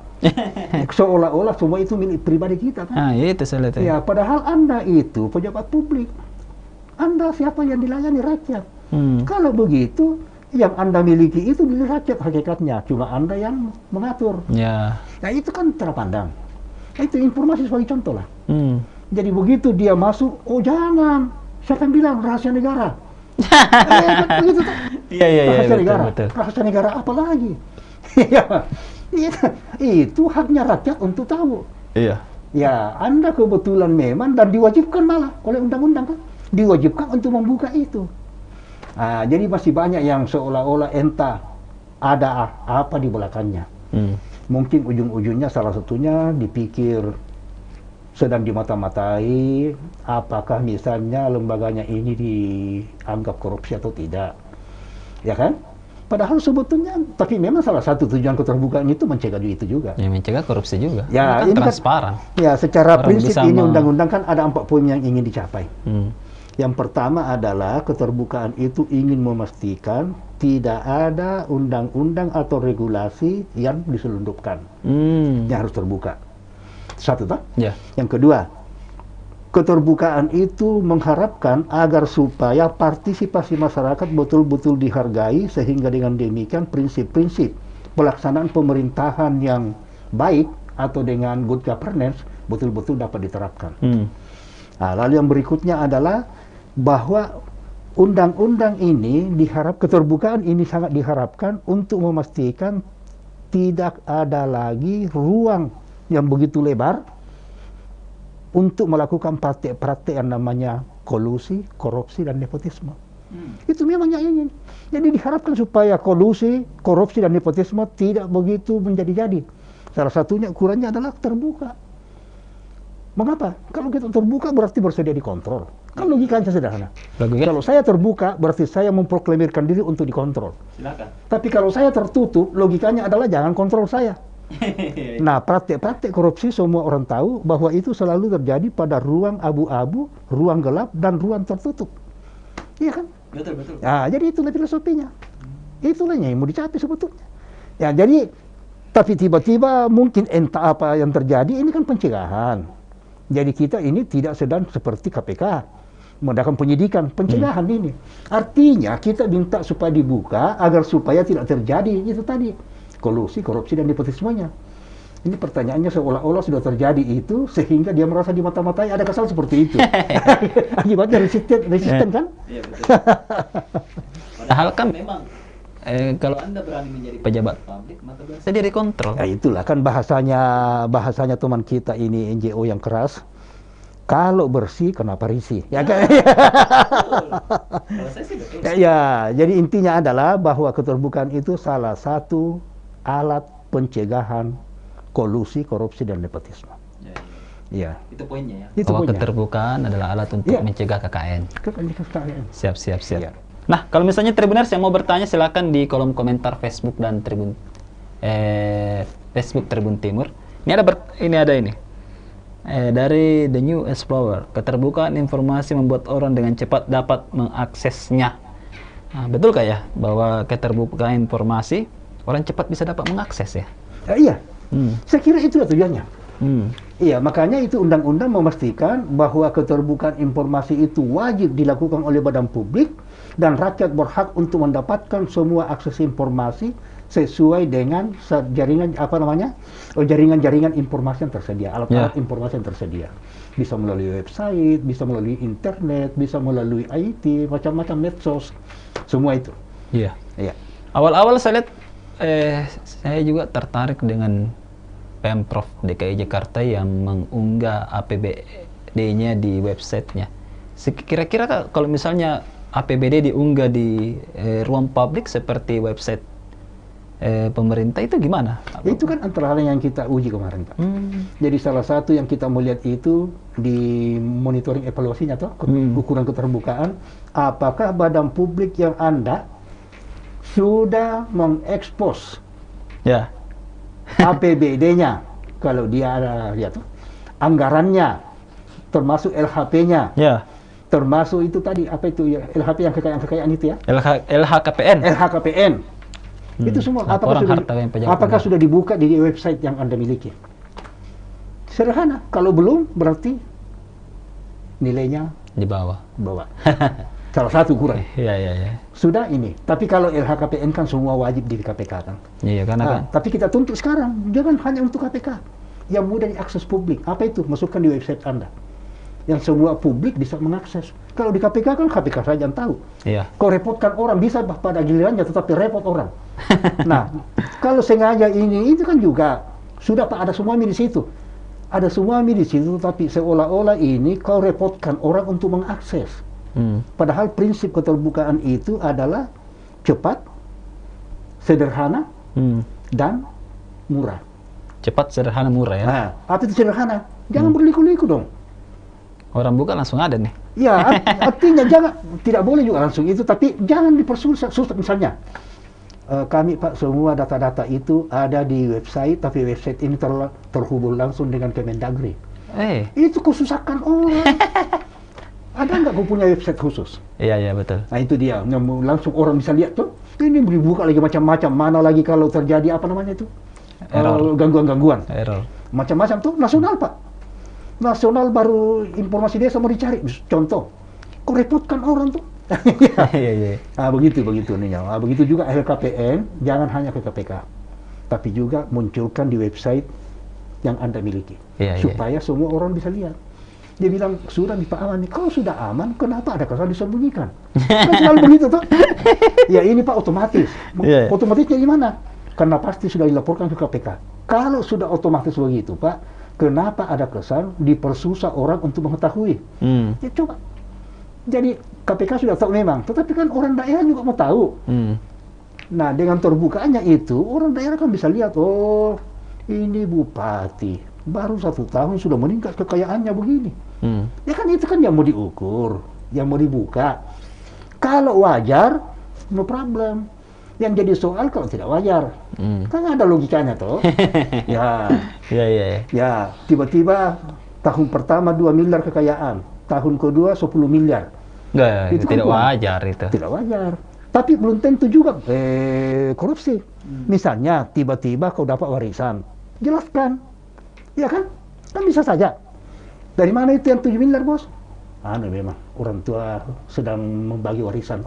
Seolah-olah semua itu milik pribadi kita kan? Itu saya lihat. Ya, padahal Anda itu pejabat publik. Anda siapa yang dilayani rakyat. Kalau begitu, yang Anda miliki itu milik rakyat hakikatnya. Cuma Anda yang mengatur. Nah, itu kan cara pandang. Itu informasi sebagai contoh lah. Jadi begitu dia masuk, jangan. Siapa yang bilang rahasia negara? Begitu tuh. Rahasia negara. Betul. Rahasia negara apa lagi? Itu haknya rakyat untuk tahu. Ya, Anda kebetulan memang dan diwajibkan malah oleh undang-undang kan, diwajibkan untuk membuka itu. Jadi masih banyak yang seolah-olah entah ada apa di belakangnya. Mungkin ujung-ujungnya salah satunya dipikir sedang dimata-matai, apakah misalnya lembaganya ini dianggap korupsi atau tidak, ya kan? Padahal sebetulnya, tapi memang salah satu tujuan keterbukaan itu mencegah itu juga. Ya, mencegah korupsi juga. Ya, ini kan transparan. Ya, secara prinsip ini undang-undang kan ada 4 poin yang ingin dicapai. Yang pertama adalah keterbukaan itu ingin memastikan tidak ada undang-undang atau regulasi yang diselundupkan, yang harus terbuka. Satu tak? Yang kedua, keterbukaan itu mengharapkan agar supaya partisipasi masyarakat betul-betul dihargai, sehingga dengan demikian prinsip-prinsip pelaksanaan pemerintahan yang baik atau dengan good governance betul-betul dapat diterapkan. Lalu yang berikutnya adalah bahwa undang-undang ini keterbukaan ini sangat diharapkan untuk memastikan tidak ada lagi ruang yang begitu lebar untuk melakukan praktek-praktek yang namanya kolusi, korupsi, dan nepotisme. Itu memang yang ingin. Jadi diharapkan supaya kolusi, korupsi, dan nepotisme tidak begitu menjadi-jadi. Salah satunya ukurannya adalah terbuka. Mengapa? Kalau kita terbuka berarti bersedia dikontrol. Kan logikanya sederhana. Kalau saya terbuka berarti saya memproklamirkan diri untuk dikontrol. Silakan. Tapi kalau saya tertutup, logikanya adalah jangan kontrol saya. Nah, praktek-praktek korupsi semua orang tahu bahwa itu selalu terjadi pada ruang abu-abu, ruang gelap, dan ruang tertutup. Iya kan? Betul. Jadi itulah filosofinya. Itulah yang mau dicapai sebetulnya. Ya, jadi tapi tiba-tiba mungkin entah apa yang terjadi, ini kan pencegahan. Jadi kita ini tidak sedang seperti KPK mengadakan penyidikan, pencegahan ini. Artinya kita minta supaya dibuka agar supaya tidak terjadi itu tadi kolusi, korupsi, dan nepotismenya. Ini pertanyaannya seolah-olah sudah terjadi itu sehingga dia merasa dimata-matai, ada kesan seperti itu. Akibatnya resisten kan? Iya, betul. Padahal kan memang kalau Anda berani menjadi pejabat publik, maka biasa dia dikontrol. Ya itulah kan bahasanya teman kita ini NGO yang keras. Kalau bersih, kenapa risih? Ya kan? Kalau saya sih betul. Ya, jadi intinya adalah bahwa keterbukaan itu salah satu alat pencegahan kolusi, korupsi, dan nepotisme. Ya. Itu poinnya ya. Itu Bahwa poinnya. keterbukaan adalah alat untuk Iya. mencegah KKN. KKN. Siap. Iya. Nah, kalau misalnya Tribuners yang mau bertanya silakan di kolom komentar Facebook dan Facebook Tribun Timur. Ini ada ini. Dari The New Explorer, keterbukaan informasi membuat orang dengan cepat dapat mengaksesnya. Nah, betul kah ya bahwa keterbukaan informasi orang cepat bisa dapat mengakses ya? Iya. Saya kira itu tujuannya. Iya, makanya itu undang-undang memastikan bahwa keterbukaan informasi itu wajib dilakukan oleh badan publik dan rakyat berhak untuk mendapatkan semua akses informasi sesuai dengan jaringan jaringan informasi yang tersedia, alat-alat informasi yang tersedia. Bisa melalui website, bisa melalui internet, bisa melalui IT, macam-macam medsos, semua itu. Iya. Iya. Awal-awal saya lihat saya juga tertarik dengan Pemprov DKI Jakarta yang mengunggah APBD-nya di websitenya. Kira-kira kalau misalnya APBD diunggah di ruang publik seperti website pemerintah itu gimana? Itu kan antara hal yang kita uji kemarin, Pak. Jadi salah satu yang kita melihat itu di monitoring evaluasinya toh, ukuran keterbukaan, apakah badan publik yang Anda sudah mengekspos APBD-nya, kalau dia ada lihat tuh, anggarannya, termasuk LHP-nya, termasuk itu tadi apa itu ya, LHP yang kekayaan itu ya, LHKPN. Itu semua apakah sudah dibuka di website yang Anda miliki? Sederhana. Kalau belum berarti nilainya di bawah. Salah satu ukuran. Iya. Sudah ini. Tapi kalau LHKPN kan semua wajib di KPK kan. Iya, karena kan. Tapi kita tuntut sekarang jangan hanya untuk KPK. Yang mudah diakses publik. Apa itu? Masukkan di website Anda. Yang semua publik bisa mengakses. Kalau di KPK kan KPK saja yang tahu. Iya. Kau repotkan orang bisa pada gilirannya tetapi repot orang. Nah, kalau sengaja ini itu kan juga sudah Pak ada tsunami di situ. Ada tsunami di situ tapi seolah-olah ini kau repotkan orang untuk mengakses. Padahal prinsip keterbukaan itu adalah cepat, sederhana, dan murah. Cepat, sederhana, murah ya. Nah, apa itu sederhana? Jangan berliku-liku dong. Orang buka langsung ada nih. Ya, artinya tidak boleh juga langsung itu, tapi jangan dipersusah. Misalnya, kami Pak semua data-data itu ada di website, tapi website ini terhubung langsung dengan Kemendagri. Itu kesusahan orang. Ada nggak kau punya website khusus? Iya betul. Nah itu dia, langsung orang bisa lihat tuh. Ini dibuka lagi macam-macam. Mana lagi kalau terjadi apa namanya itu? Gangguan-gangguan. Macam-macam tuh nasional Pak. Nasional baru informasi desa mau dicari. Contoh, kok repotkan orang tuh. Iya. Begitu nih ya. Begitu juga LKPN, jangan hanya ke KPK, tapi juga munculkan di website yang Anda miliki, supaya semua orang bisa lihat. Dia bilang, sudah nih Pak Aman, kalau sudah aman, kenapa ada kesan disembunyikan? Kan selalu begitu tuh. Ya ini Pak otomatis. Otomatisnya gimana? Karena pasti sudah dilaporkan ke KPK. Kalau sudah otomatis begitu Pak, kenapa ada kesan dipersusah orang untuk mengetahui? Ya coba. Jadi KPK sudah tahu memang, tetapi kan orang daerah juga mau tahu. Nah dengan terbukaannya itu, orang daerah kan bisa lihat, oh ini bupati, baru 1 tahun sudah meningkat kekayaannya begini. Ya kan itu kan yang mau diukur, yang mau dibuka. Kalau wajar, no problem. Yang jadi soal kalau tidak wajar, kan ada logikanya toh. Ya, tiba-tiba tahun pertama 2 miliar kekayaan, tahun kedua 10 miliar. Itu tidak wajar itu. Tidak wajar. Tapi belum tentu juga korupsi. Misalnya tiba-tiba kau dapat warisan, jelaskan, ya kan? Kan bisa saja. Dari mana itu yang 7 miliar bos? Memang orang tua sedang membagi warisan.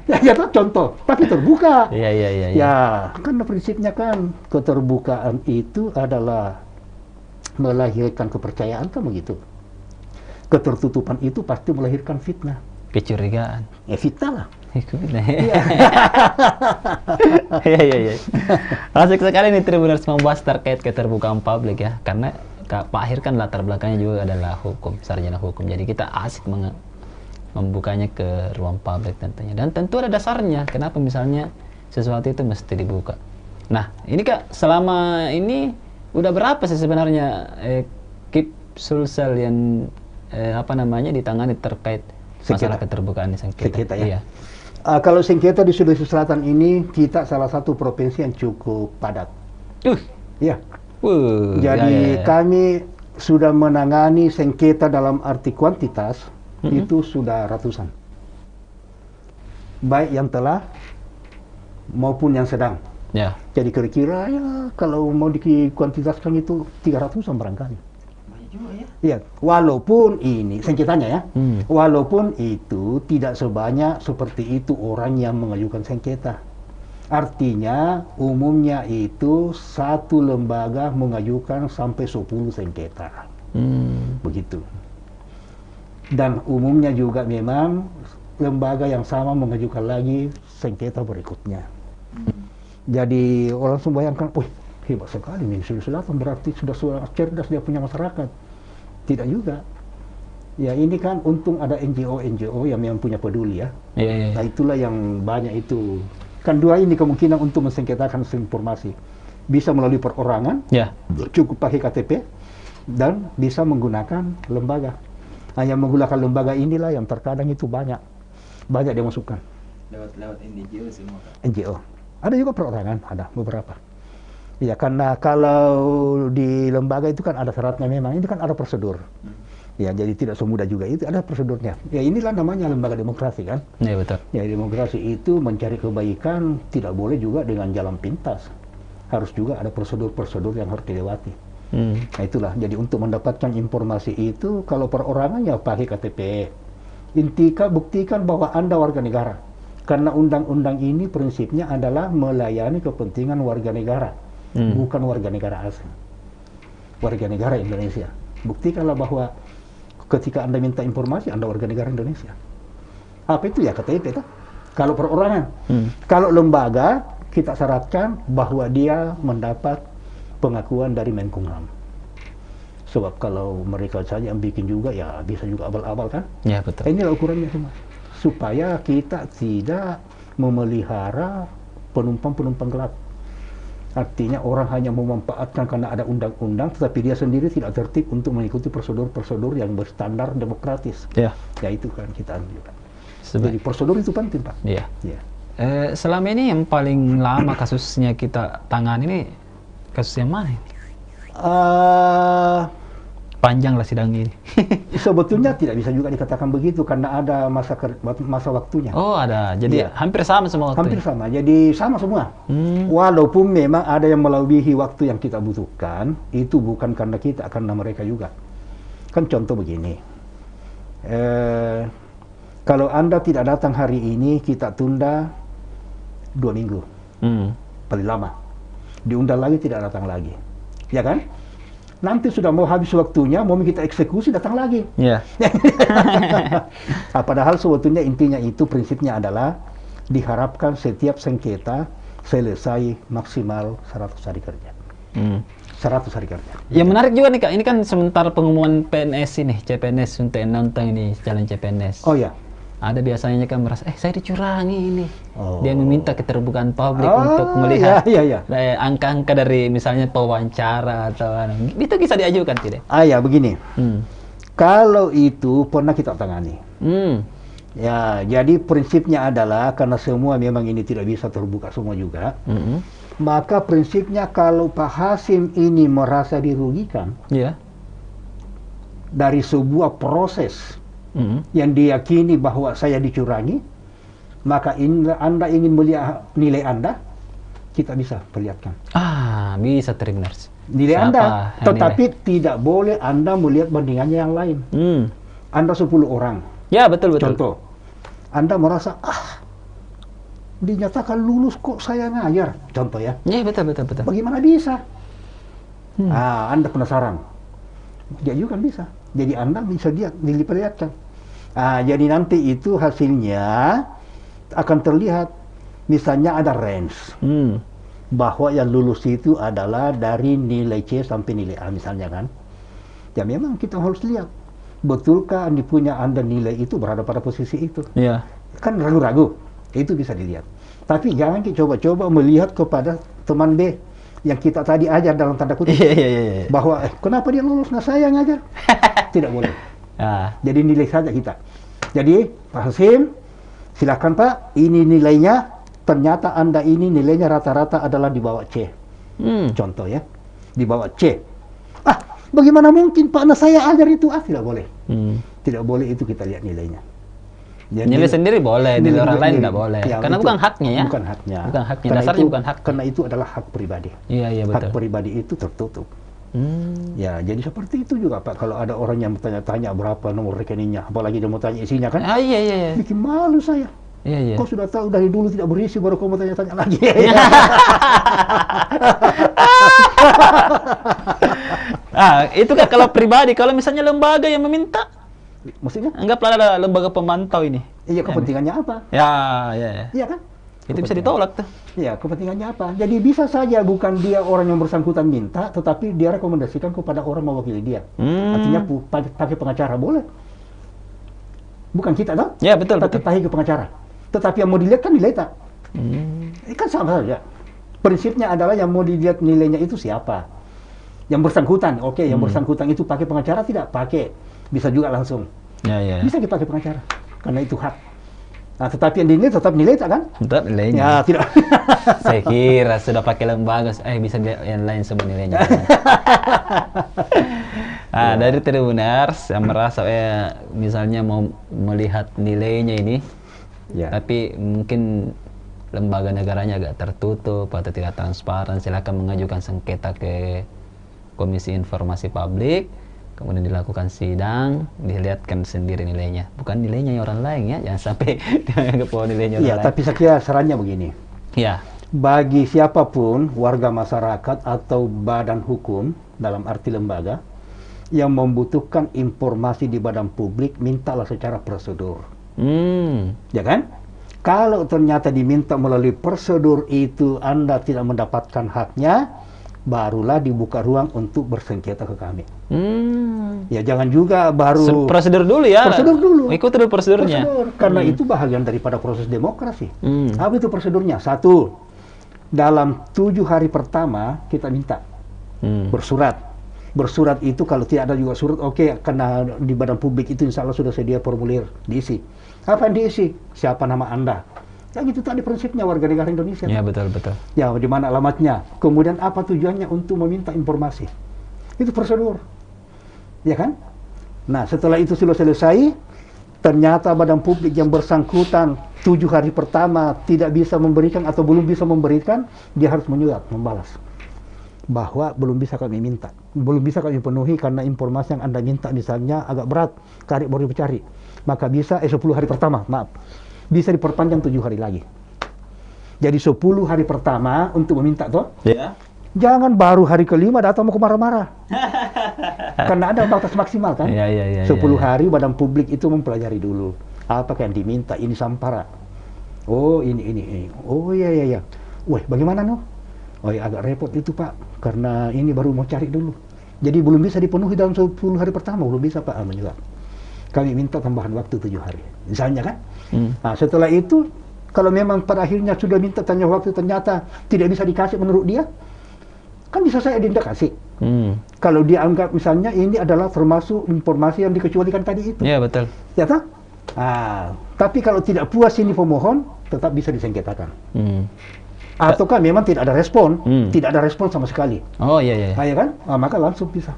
Ya contoh, tapi terbuka. Iya. Ya, karena prinsipnya kan keterbukaan itu adalah melahirkan kepercayaan kan begitu. Ketertutupan itu pasti melahirkan fitnah. Kecurigaan. Fitnah lah. Iya. Asik sekali nih Tribuners membahas terkait keterbukaan publik ya. Karena Pak Ahir kan latar belakangnya juga adalah hukum, sarjana hukum. Jadi kita asik membukanya ke ruang publik tentunya. Dan tentu ada dasarnya. Kenapa misalnya sesuatu itu mesti dibuka. Nah, ini Kak, selama ini udah berapa sih sebenarnya KIP Sulsel yang ditangani terkait masalah keterbukaan sengketa? Ya. Iya. Kalau sengketa di Sulawesi Selatan ini kita salah satu provinsi yang cukup padat. Ya. Jadi kami sudah menangani sengketa dalam arti kuantitas itu sudah ratusan. Baik yang telah maupun yang sedang. Ya. Jadi kira-kira ya kalau mau dikuantitaskan itu 300-an barangkali. Banyak juga ya. Ya, walaupun ini sengketanya ya. Walaupun itu tidak sebanyak seperti itu orang yang mengajukan sengketa. Artinya umumnya itu satu lembaga mengajukan sampai 10 sengketa. Begitu. Dan umumnya juga memang lembaga yang sama mengajukan lagi sengketa berikutnya. Jadi orang semua bayangkan, wih hebat sekali nih Sulawesi Selatan, berarti sudah cerdas dia punya masyarakat. Tidak juga. Ya ini kan untung ada NGO yang memang punya peduli ya. Nah itulah yang banyak itu. Kan dua ini kemungkinan untuk mensengketakan informasi. Bisa melalui perorangan, cukup pakai KTP, dan bisa menggunakan lembaga. Yang menggunakan lembaga inilah yang terkadang itu banyak dimasukkan. Lewat NGO semua Kak? NGO. Ada juga perorangan, ada beberapa. Ya karena kalau di lembaga itu kan ada syaratnya memang, ini kan ada prosedur. Ya jadi tidak semudah juga itu, ada prosedurnya. Ya inilah namanya lembaga demokrasi kan. Iya betul. Ya demokrasi itu mencari kebaikan tidak boleh juga dengan jalan pintas. Harus juga ada prosedur-prosedur yang harus dilewati. Nah itulah, jadi untuk mendapatkan informasi itu kalau perorangan ya pakai KTP. Buktikan bahwa Anda warga negara. Karena undang-undang ini prinsipnya adalah melayani kepentingan warga negara, bukan warga negara asing. Warga negara Indonesia. Buktikanlah bahwa ketika Anda minta informasi, Anda warga negara Indonesia. Apa itu ya KTP itu? Kalau perorangan. Kalau lembaga, kita syaratkan bahwa dia mendapat pengakuan dari Menkumham. Sebab kalau mereka saja yang bikin juga, ya bisa juga abal-abal kan? Ya betul. Inilah ukurannya semua. Supaya kita tidak memelihara penumpang-penumpang gelap. Artinya orang hanya memanfaatkan karena ada undang-undang, tetapi dia sendiri tidak tertib untuk mengikuti prosedur-prosedur yang berstandar demokratis. Ya itu kan kita anjurkan. Jadi prosedur itu penting Pak. Iya. Selama ini yang paling lama kasusnya kita tangani ini kasus yang mana ini? Panjang lah sidang ini. Sebetulnya tidak bisa juga dikatakan begitu karena ada masa waktunya. Oh ada, jadi hampir sama semua waktu. Hampir sama, jadi sama semua. Walaupun memang ada yang melebihi waktu yang kita butuhkan, itu bukan karena kita, karena mereka juga. Kan contoh begini, kalau Anda tidak datang hari ini, kita tunda 2 minggu, paling lama. Diundang lagi, tidak datang lagi, ya kan? Nanti sudah mau habis waktunya, mau kita eksekusi, datang lagi. Padahal sebetulnya intinya itu prinsipnya adalah diharapkan setiap sengketa selesai maksimal 100 hari kerja. 100 hari kerja. Yang menarik juga nih Kak, ini kan sementara pengumuman PNS ini, CPNS untuk nonton ini, jalan CPNS. Oh ya. Ada biasanya kan merasa, saya dicurangi ini. Dia meminta keterbukaan publik untuk melihat angka-angka dari misalnya pewawancara atau itu bisa diajukan tidak? Ya begini. Kalau itu pernah kita tangani. Ya, jadi prinsipnya adalah karena semua memang ini tidak bisa terbuka semua juga. Maka prinsipnya kalau Pak Hasim ini merasa dirugikan dari sebuah proses yang diyakini bahwa saya dicurangi, maka Anda ingin melihat nilai Anda, kita bisa perlihatkan. Bisa Tribuners. Nilai Anda, tetapi tidak boleh Anda melihat bandingannya yang lain. Anda 10 orang. Ya betul. Contoh, Anda merasa dinyatakan lulus kok saya ngajar, contoh ya. Iya betul. Bagaimana bisa? Anda penasaran, dia juga bisa. Jadi Anda bisa diperlihatkan. Jadi nanti itu hasilnya akan terlihat. Misalnya ada range, bahwa yang lulus itu adalah dari nilai C sampai nilai A misalnya kan. Ya memang kita harus lihat, betulkah Anda punya nilai itu berada pada posisi itu? Iya. Kan ragu-ragu, itu bisa dilihat. Tapi jangan kita coba-coba melihat kepada teman B yang kita tadi ajar dalam tanda kutip, Iya. bahwa kenapa dia lolos, nah saya ngajar. Tidak boleh. Jadi nilai saja kita. Jadi Pak Hasim, silakan Pak, ini nilainya, ternyata Anda ini nilainya rata-rata adalah di bawah C. Contoh ya, di bawah C. Bagaimana mungkin Pak, nah saya ajar itu? Tidak boleh. Tidak boleh, itu kita lihat nilainya. Jadi, nilai sendiri boleh, nilai orang lain nggak boleh. Ya, karena itu, bukan haknya ya. Bukan haknya. Bukan haknya, Karena dasarnya itu, bukan hak. Karena itu adalah hak pribadi. Iya, betul. Hak pribadi itu tertutup. Ya, jadi seperti itu juga Pak. Kalau ada orang yang bertanya-tanya berapa nomor rekeningnya, apalagi dia mau tanya isinya kan? Iya. Bikin malu saya. Iya. Kau sudah tahu dari dulu tidak berisi, baru kau mau tanya-tanya lagi. Itu kan kalau pribadi. Kalau misalnya lembaga yang meminta, Maksudnya? anggaplah ada lembaga pemantau ini. Iya, kepentingannya apa? Ya. Iya kan? Itu bisa ditolak tuh. Iya, kepentingannya apa? Jadi bisa saja bukan dia orang yang bersangkutan minta, tetapi dia rekomendasikan kepada orang mewakili dia. Artinya pakai pengacara boleh. Bukan kita toh? Ya, betul. Tapi pakai ke pengacara. Tetapi yang mau dilihat kan nilai tak? Kan sama saja. Prinsipnya adalah yang mau dilihat nilainya itu siapa? Yang bersangkutan. Oke, yang bersangkutan itu pakai pengacara tidak? Pakai. Bisa juga langsung. Ya. Bisa dipakai pengacara. Karena itu hak. Nah, tetapi yang dinilai tetap nilai tak kan? Tetap nilainya. Ya, tidak. Saya kira sudah pakai lembaga, bisa yang lain semua nilainya. Dari Tribuners yang merasa misalnya mau melihat nilainya ini, tapi mungkin lembaga negaranya agak tertutup atau tidak transparan, silakan mengajukan sengketa ke Komisi Informasi Publik, kemudian dilakukan sidang, dilihatkan sendiri nilainya, bukan nilainya orang lain ya, jangan sampai dianggap bahwa nilainya orang lain. Tapi saya kira sarannya begini. Ya. Bagi siapapun warga masyarakat atau badan hukum dalam arti lembaga yang membutuhkan informasi di badan publik, mintalah secara prosedur. Ya kan? Kalau ternyata diminta melalui prosedur itu Anda tidak mendapatkan haknya, barulah dibuka ruang untuk bersengketa ke kami. Ya jangan juga baru prosedur dulu ya. Prosedur dulu. Ikut dulu prosedurnya. Karena itu bahagian daripada proses demokrasi. Apa itu prosedurnya? 1, dalam 7 hari pertama kita minta bersurat. Bersurat itu kalau tidak ada juga surat, karena di badan publik itu insya Allah sudah sedia formulir diisi. Apa yang diisi? Siapa nama Anda? Ya gitu tadi prinsipnya warga negara Indonesia. Ya betul. Ya di mana alamatnya? Kemudian apa tujuannya untuk meminta informasi? Itu prosedur. Ya kan? Nah setelah itu sudah selesai, ternyata badan publik yang bersangkutan 7 hari pertama tidak bisa memberikan atau belum bisa memberikan, dia harus menyurat, membalas bahwa belum bisa kami minta, belum bisa kami penuhi karena informasi yang Anda minta misalnya agak berat, cari baru dicari, maka bisa 10 hari pertama, bisa diperpanjang 7 hari lagi. Jadi 10 hari pertama untuk meminta toh. Ya. Jangan baru hari kelima datang mau marah-marah. Karena ada batas maksimal kan? 10 hari badan publik itu mempelajari dulu. Apa yang diminta, ini sampara. Oh ini. Oh iya. Wah bagaimana no? Oh ya agak repot itu Pak, karena ini baru mau cari dulu. Jadi belum bisa dipenuhi dalam 10 hari pertama, belum bisa Pak menyurat. Kami minta tambahan waktu 7 hari. Misalnya kan? Nah setelah itu, kalau memang pada akhirnya sudah minta tanya waktu ternyata tidak bisa dikasih menurut dia, kan bisa saya dinda kasih. Kalau dia anggap misalnya ini adalah termasuk informasi yang dikecualikan tadi itu. Iya betul. Ya tak? Tapi kalau tidak puas ini pemohon, tetap bisa disengketakan. Ataukah memang tidak ada respon, tidak ada respon sama sekali. Oh iya. Ya kan? Maka langsung bisa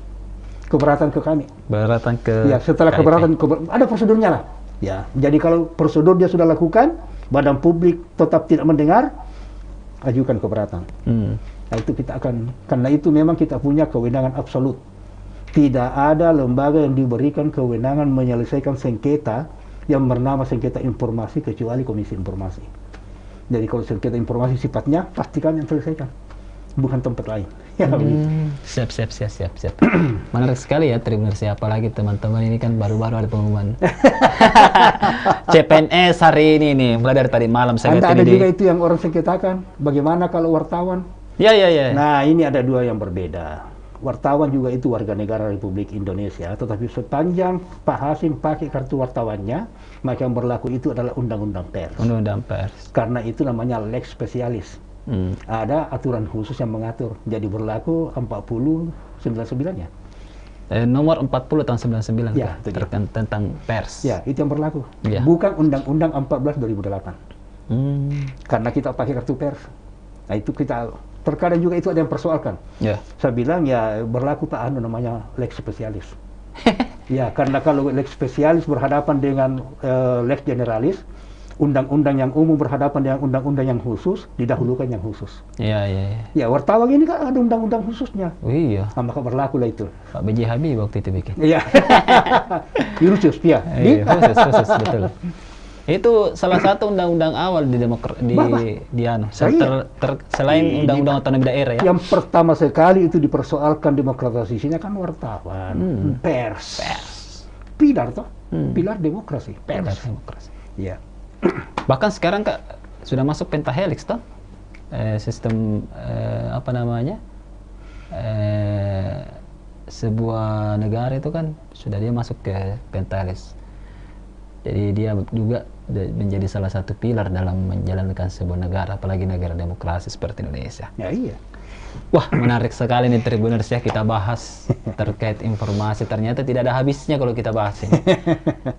keberatan ke kami. Keberatan ke. Ya setelah keberatan ada prosedurnya lah. Ya, jadi kalau prosedur dia sudah lakukan, badan publik tetap tidak mendengar, ajukan keberatan. Nah itu kita akan, karena itu memang kita punya kewenangan absolut. Tidak ada lembaga yang diberikan kewenangan menyelesaikan sengketa yang bernama sengketa informasi kecuali Komisi Informasi. Jadi kalau sengketa informasi sifatnya pasti kami yang selesaikan, bukan tempat lain. Siap. Menarik sekali ya Tribuners, apalagi teman-teman ini kan baru-baru ada pengumuman CPNS hari ini nih, mulai dari tadi malam saya ada juga itu yang orang sengketakan. Bagaimana kalau wartawan? Ya. Nah ini ada 2 yang berbeda. wartawan juga itu warga negara Republik Indonesia, tetapi sepanjang Pak Hasim pakai kartu wartawannya, maka yang berlaku itu adalah Undang-Undang Pers. Undang-undang Pers. Karena itu namanya lex specialis. Ada aturan khusus yang mengatur. Jadi berlaku 40/99 ya. Nomor 40 tahun 99 Ya, itu dia. tentang pers. Ya, itu yang berlaku. Ya. Bukan Undang-Undang 14 2008. Karena kita pakai kartu pers. Nah, itu kita terkadang juga itu ada yang persoalkan. Ya. Saya bilang ya berlaku Pak Anu namanya lex spesialis. Ya, karena kalau lex spesialis berhadapan dengan lex generalis, undang-undang yang umum berhadapan dengan undang-undang yang khusus, didahulukan yang khusus. Iya, iya, iya. Ya, wartawan ini kan ada undang-undang khususnya. Oh, iya. Nah, maka berlaku lah itu. Pak B.J. Habibie waktu itu bikin. Iya. Khusus, ya. Iya, khusus, betul. Itu salah satu undang-undang awal di selain undang-undang otonomi daerah ya. Yang pertama sekali itu dipersoalkan demokratisasinya kan wartawan, pers. Pilar toh, pilar demokrasi, pers. Pilar demokrasi. Iya. Bahkan sekarang Kak sudah masuk pentahelix toh. Sistem apa namanya? Sebuah negara itu kan sudah dia masuk ke pentahelix. Jadi dia juga menjadi salah satu pilar dalam menjalankan sebuah negara, apalagi negara demokrasi seperti Indonesia. Ya iya. Wah, menarik sekali nih Tribuners ya, kita bahas terkait informasi. Ternyata tidak ada habisnya kalau kita bahas ini.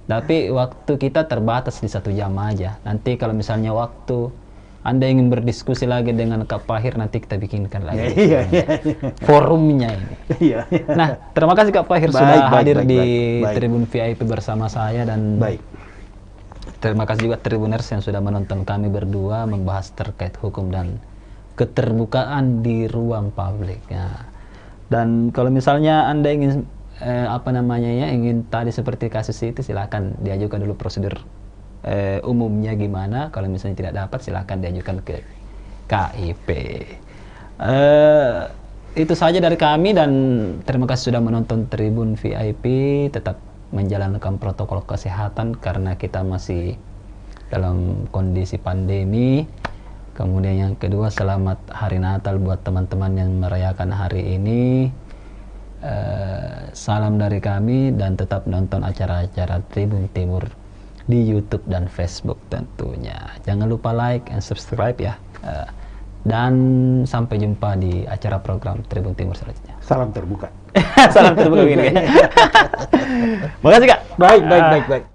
Tapi waktu kita terbatas di 1 jam aja. Nanti kalau misalnya waktu Anda ingin berdiskusi lagi dengan Kak Fahir, nanti kita bikinkan lagi Iya. forumnya ini. Iya. Nah, terima kasih Kak Fahir sudah hadir di baik. Tribun VIP bersama saya, dan Baik. terima kasih juga Tribuners yang sudah menonton kami berdua membahas terkait hukum dan keterbukaan di ruang publik ya. Dan kalau misalnya Anda ingin ingin tadi seperti kasus itu, silakan diajukan dulu prosedur umumnya gimana. Kalau misalnya tidak dapat, silakan diajukan ke KIP. Itu saja dari kami, dan terima kasih sudah menonton Tribun VIP. Tetap menjalankan protokol kesehatan karena kita masih dalam kondisi pandemi. Kemudian yang kedua, selamat Hari Natal buat teman-teman yang merayakan hari ini. Salam dari kami, dan tetap nonton acara-acara Tribun Timur di YouTube dan Facebook tentunya. Jangan lupa like and subscribe ya. Dan sampai jumpa di acara program Tribun Timur selanjutnya. Salam terbuka. Salam terbuka begini. Makasih Kak. Baik.